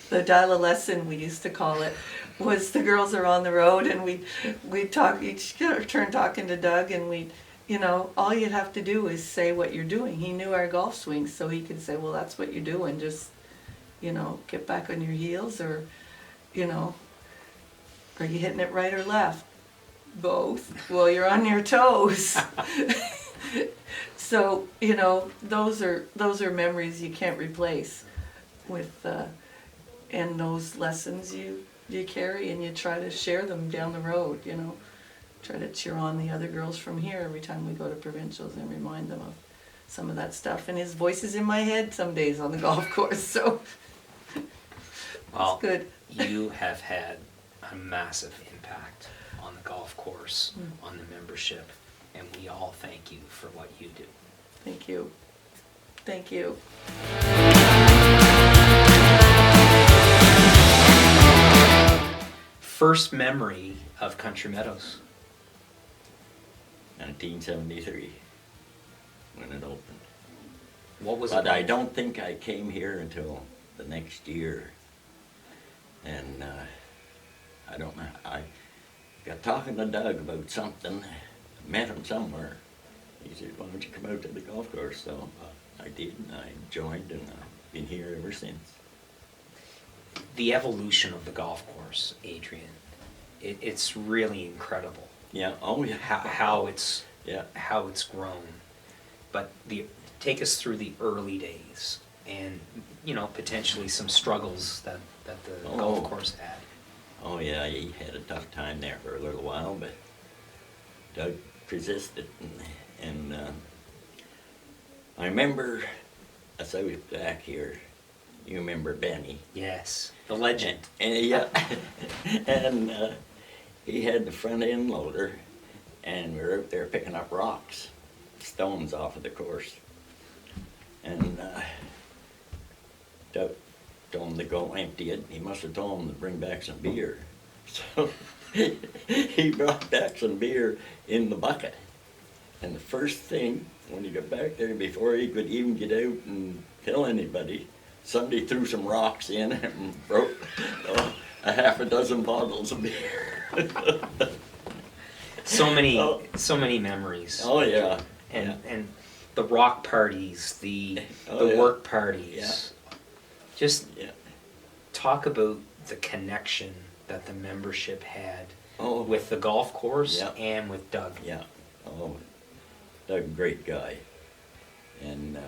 the dial a lesson, we used to call it, was the girls are on the road, and we'd talk, each turn talking to Doug, and we'd, you know, all you'd have to do is say what you're doing. He knew our golf swing, so he could say, well, that's what you're doing, just, you know, get back on your heels, or, you know, are you hitting it right or left? Both. Well, you're on your toes. So, you know, those are memories you can't replace with, and those lessons you carry, and you try to share them down the road, you know. Try to cheer on the other girls from here every time we go to provincials and remind them of some of that stuff. And his voice is in my head some days on the golf course, so Well, it's good. you have had a massive impact on the golf course, Mm. on the membership, and we all thank you for what you do. Thank you. Thank you. First memory of Country Meadows. 1973, when it opened. What was But it I like? don't think I came here until the next year. And I don't know, I got talking to Doug about something, met him somewhere. He said, why don't you come out to the golf course? So I did, and I joined, and I've been here ever since. The evolution of the golf course, Adrian, it's really incredible Yeah, oh yeah. how it's Yeah. how it's grown. But take us through the early days, and you know, potentially some struggles that the golf course had. Oh yeah, he had a tough time there for a little while, but Doug persisted, and I remember as I was back here, you remember Benny? Yes, the legend. And yeah, and he had the front end loader, and we were out there picking up rocks, stones off of the course, and Doug told him to go empty it. He must have told him to bring back some beer. So he brought back some beer in the bucket. And the first thing, when he got back there, before he could even get out and tell anybody, somebody threw some rocks in and broke a half a dozen bottles of beer. So many, Oh. so many memories. Oh yeah. And the rock parties, the Oh, yeah. work parties. Yeah. Just Yeah. talk about the connection that the membership had Oh. with the golf course Yeah. and with Doug. Yeah. Oh, Doug, great guy. And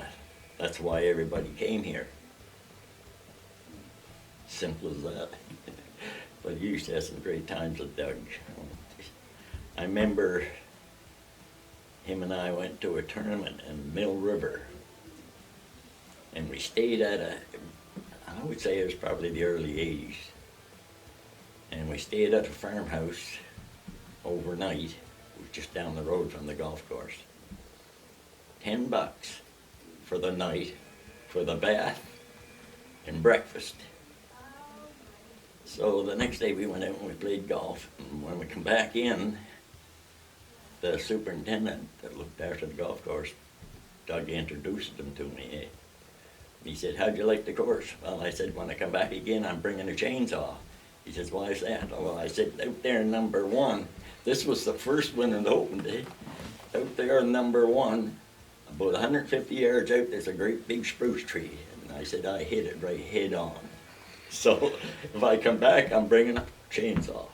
that's why everybody came here. Simple as that. But you used to have some great times with Doug. I remember him and I went to a tournament in Mill River. And we stayed at I would say it was probably the early 80s. And we stayed at a farmhouse overnight. It was just down the road from the golf course. $10 for the night, for the bath and breakfast. So the next day we went out and we played golf. And when we come back in, the superintendent that looked after the golf course, Doug introduced him to me. He said, how'd you like the course? Well, I said, when I come back again, I'm bringing a chainsaw. He says, why is that? Well, I said, out there in number 1, this was the first one in the open day. Out there in number 1, about 150 yards out, there's a great big spruce tree. And I said, I hit it right head on. So if I come back, I'm bringing a chainsaw.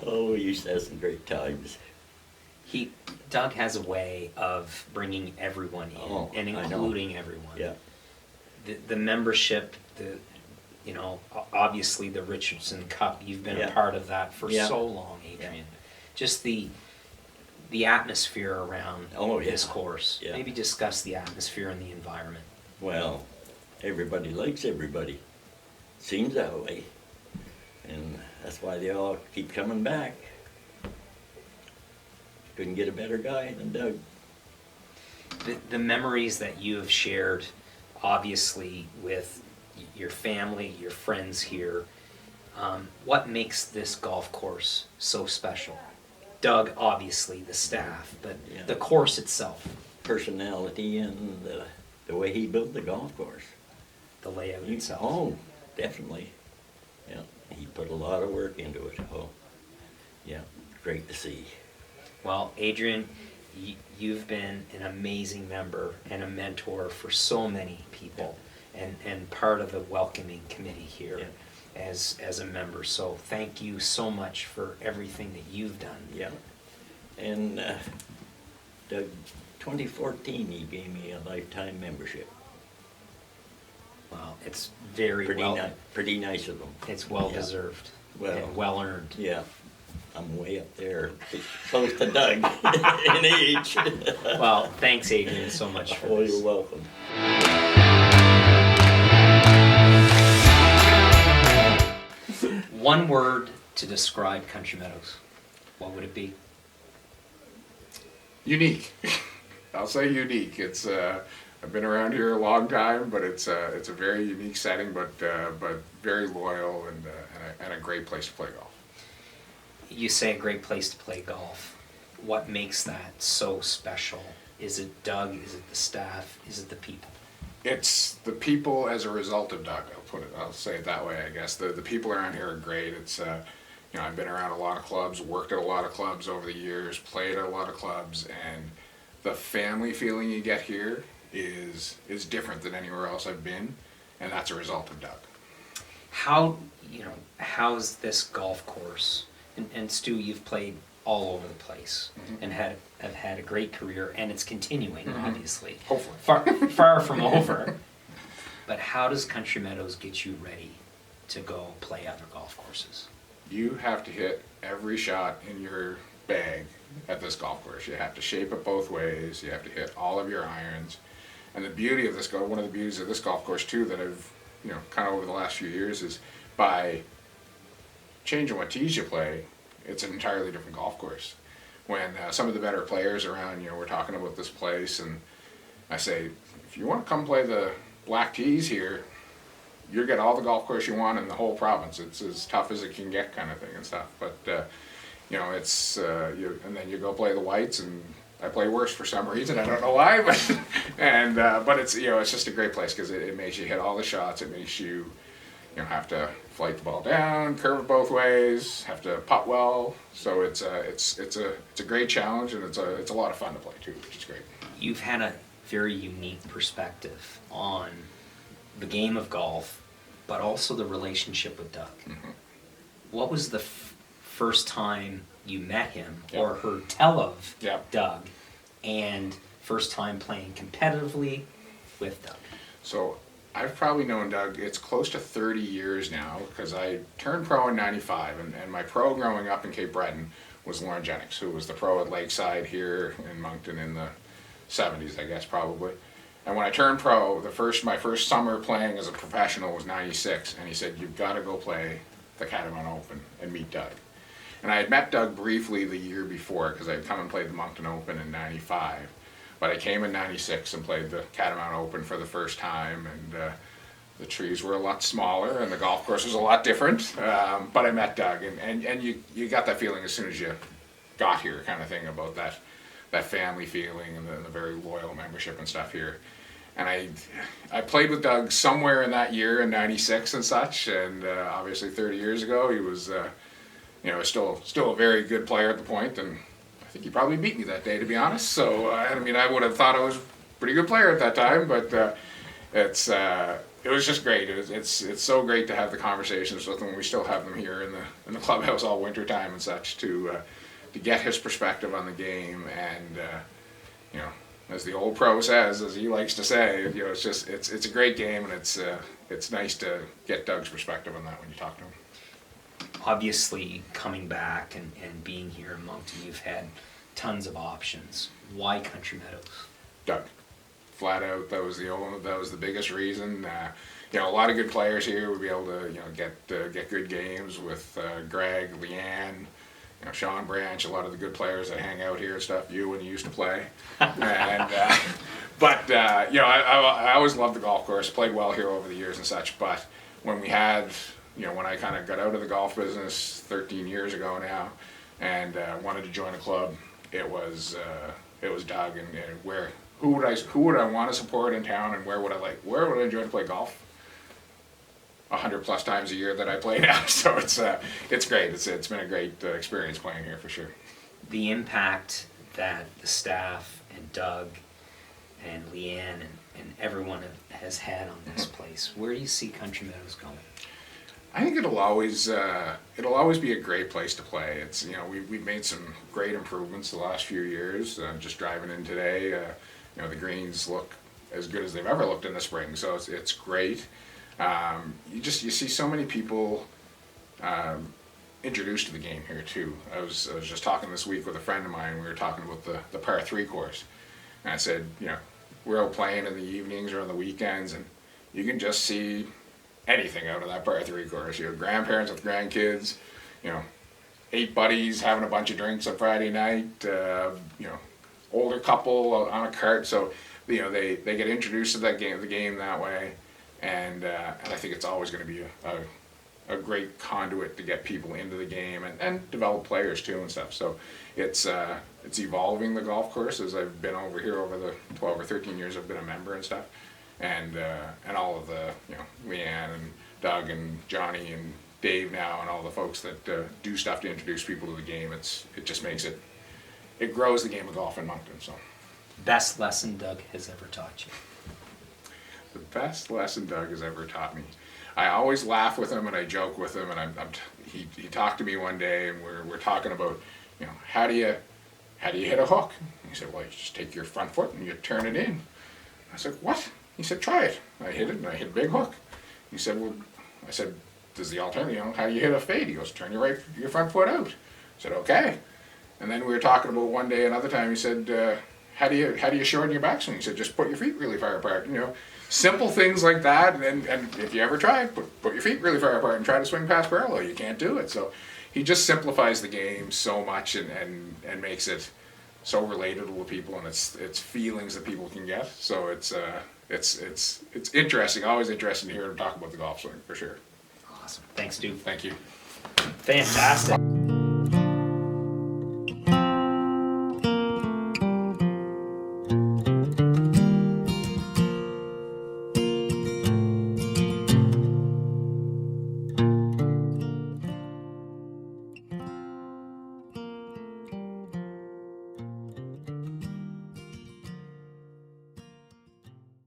Oh, we used to have some great times. Doug has a way of bringing everyone in Oh, and I know. including everyone. Yeah. The membership, obviously the Richardson Cup, you've been a Yeah. part of that for Yeah. so long, Adrian. Just the atmosphere around Oh, yeah. this course. Yeah. Maybe discuss the atmosphere and the environment. Well, everybody likes everybody. Seems that way. And that's why they all keep coming back. Couldn't get a better guy than Doug. The memories that you have shared, obviously, with your family, your friends here, what makes this golf course so special? Doug, obviously, the staff, but Yeah. the course itself, Personality and the way he built the golf course. the layout You- itself. Oh, definitely. Yeah, he put a lot of work into it. Oh, yeah, great to see. Well, Adrian, You've been an amazing member and a mentor for so many people, and part of the welcoming committee here as a member. So thank you so much for everything that you've done. Yeah. And Doug, 2014, he gave me a lifetime membership. Well, it's very Pretty nice of him. It's well Yeah. deserved Well, and well earned. Yeah, I'm way up there, close to Doug in age. Well, thanks, Adrian, so much for Oh, this. you're welcome. One word to describe Country Meadows. What would it be? Unique. I'll say unique. It's I've been around here a long time, but it's a very unique setting, but very loyal and a great place to play golf. You say a great place to play golf. What makes that so special? Is it Doug? Is it the staff? Is it the people? It's the people as a result of Doug. I'll say it that way, I guess. The people around here are great. It's you know, I've been around a lot of clubs, worked at a lot of clubs over the years, played at a lot of clubs, and the family feeling you get here is different than anywhere else I've been, and that's a result of Doug. How's this golf course? And Stu, you've played all over the place and have had a great career, and it's continuing, obviously. Hopefully. Far from over. But how does Country Meadows get you ready to go play other golf courses? You have to hit every shot in your bag at this golf course. You have to shape it both ways. You have to hit all of your irons. And the beauty of this golf, one of the beauties of this golf course too, that I've, kind of over the last few years, is by changing what tees you play, it's an entirely different golf course. When some of the better players around, we're talking about this place, and I say, if you want to come play the black tees here, you'll get all the golf course you want in the whole province. It's as tough as it can get, kind of thing and stuff. But it's and then you go play the whites, and I play worse for some reason. I don't know why, but but it's it's just a great place because it makes you hit all the shots. It makes you have to flight the ball down, curve it both ways, have to putt well. So it's a great challenge, and it's a lot of fun to play too, which is great. You've had a very unique perspective on the game of golf, but also the relationship with Doug. Mm-hmm. What was the first time you met him or heard tell of Doug, and first time playing competitively with Doug? So I've probably known Doug, it's close to 30 years now, because I turned pro in '95, and my pro growing up in Cape Breton was Lauren Jennings, who was the pro at Lakeside here in Moncton in the 70s, I guess, probably. And when I turned pro, my first summer playing as a professional was '96, and he said, you've got to go play the Catamount Open and meet Doug. And I had met Doug briefly the year before, because I had come and played the Moncton Open in '95. But I came in '96 and played the Catamount Open for the first time, and the trees were a lot smaller, and the golf course was a lot different. But I met Doug, and you got that feeling as soon as you got here, kind of thing, about that family feeling and the very loyal membership and stuff here. And I played with Doug somewhere in that year in '96 and such, and obviously 30 years ago he was still a very good player at the point, and I think he probably beat me that day, to be honest. So I would have thought I was a pretty good player at that time, but it was just great. It's so great to have the conversations with him. We still have them here in the clubhouse all winter time and such to get his perspective on the game, and as the old pro says, as he likes to say, it's a great game, and it's nice to get Doug's perspective on that when you talk to him. Obviously, coming back and being here in Moncton, you've had tons of options. Why Country Meadows? Doug, flat out, that was the biggest reason. A lot of good players here would be able to get good games with Greg, Leanne, Sean Branch, a lot of the good players that hang out here and stuff. You when you used to play, and I always loved the golf course. Played well here over the years and such. But when we had when I kind of got out of the golf business 13 years ago now, and wanted to join a club, it was Doug, and who would I want to support in town, and where would I enjoy to play golf? 100+ times a year that I play now, so it's great. It's been a great experience playing here for sure. The impact that the staff and Doug and Leanne and everyone has had on this place. Where do you see Country Meadows going? I think it'll always be a great place to play. It's, you know, we've made some great improvements the last few years. Just driving in today, you know, the greens look as good as they've ever looked in the spring, so it's great. You see so many people introduced to the game here too. I was just talking this week with a friend of mine. We were talking about the par 3 course, and I said, you know, we're out playing in the evenings or on the weekends, and you can just see anything out of that par 3 course. You know, grandparents with grandkids, you know, 8 buddies having a bunch of drinks on Friday night, you know, older couple on a cart. So, you know, they get introduced to the game that way, and I think it's always going to be a great conduit to get people into the game and develop players too and stuff. So it's evolving the golf course as I've been over here over the 12 or 13 years I've been a member and stuff. And all of the, you know, Leanne and Doug and Johnny and Dave now and all the folks that do stuff to introduce people to the game, it just makes it grows the game of golf in Moncton. So Best lesson Doug has ever taught you? the best lesson Doug has ever taught me. I always laugh with him and I joke with him, and he talked to me one day and we're talking about, you know, how do you hit a hook? And he said, well, you just take your front foot and you turn it in. I said, what? He said, try it. I hit it and I hit a big hook. He said, well, I said, does the alternative, you know, how do you hit a fade? He goes, turn your front foot out. I said, okay. And then we were talking about one day, another time, he said, how do you shorten your backswing? He said, just put your feet really far apart. You know, simple things like that. And if you ever try, put your feet really far apart and try to swing past parallel. You can't do it. So he just simplifies the game so much and makes it so relatable to people, and it's feelings that people can get. So it's interesting. Always interesting to hear him talk about the golf swing for sure. Awesome. Thanks, dude. Thank you. Fantastic.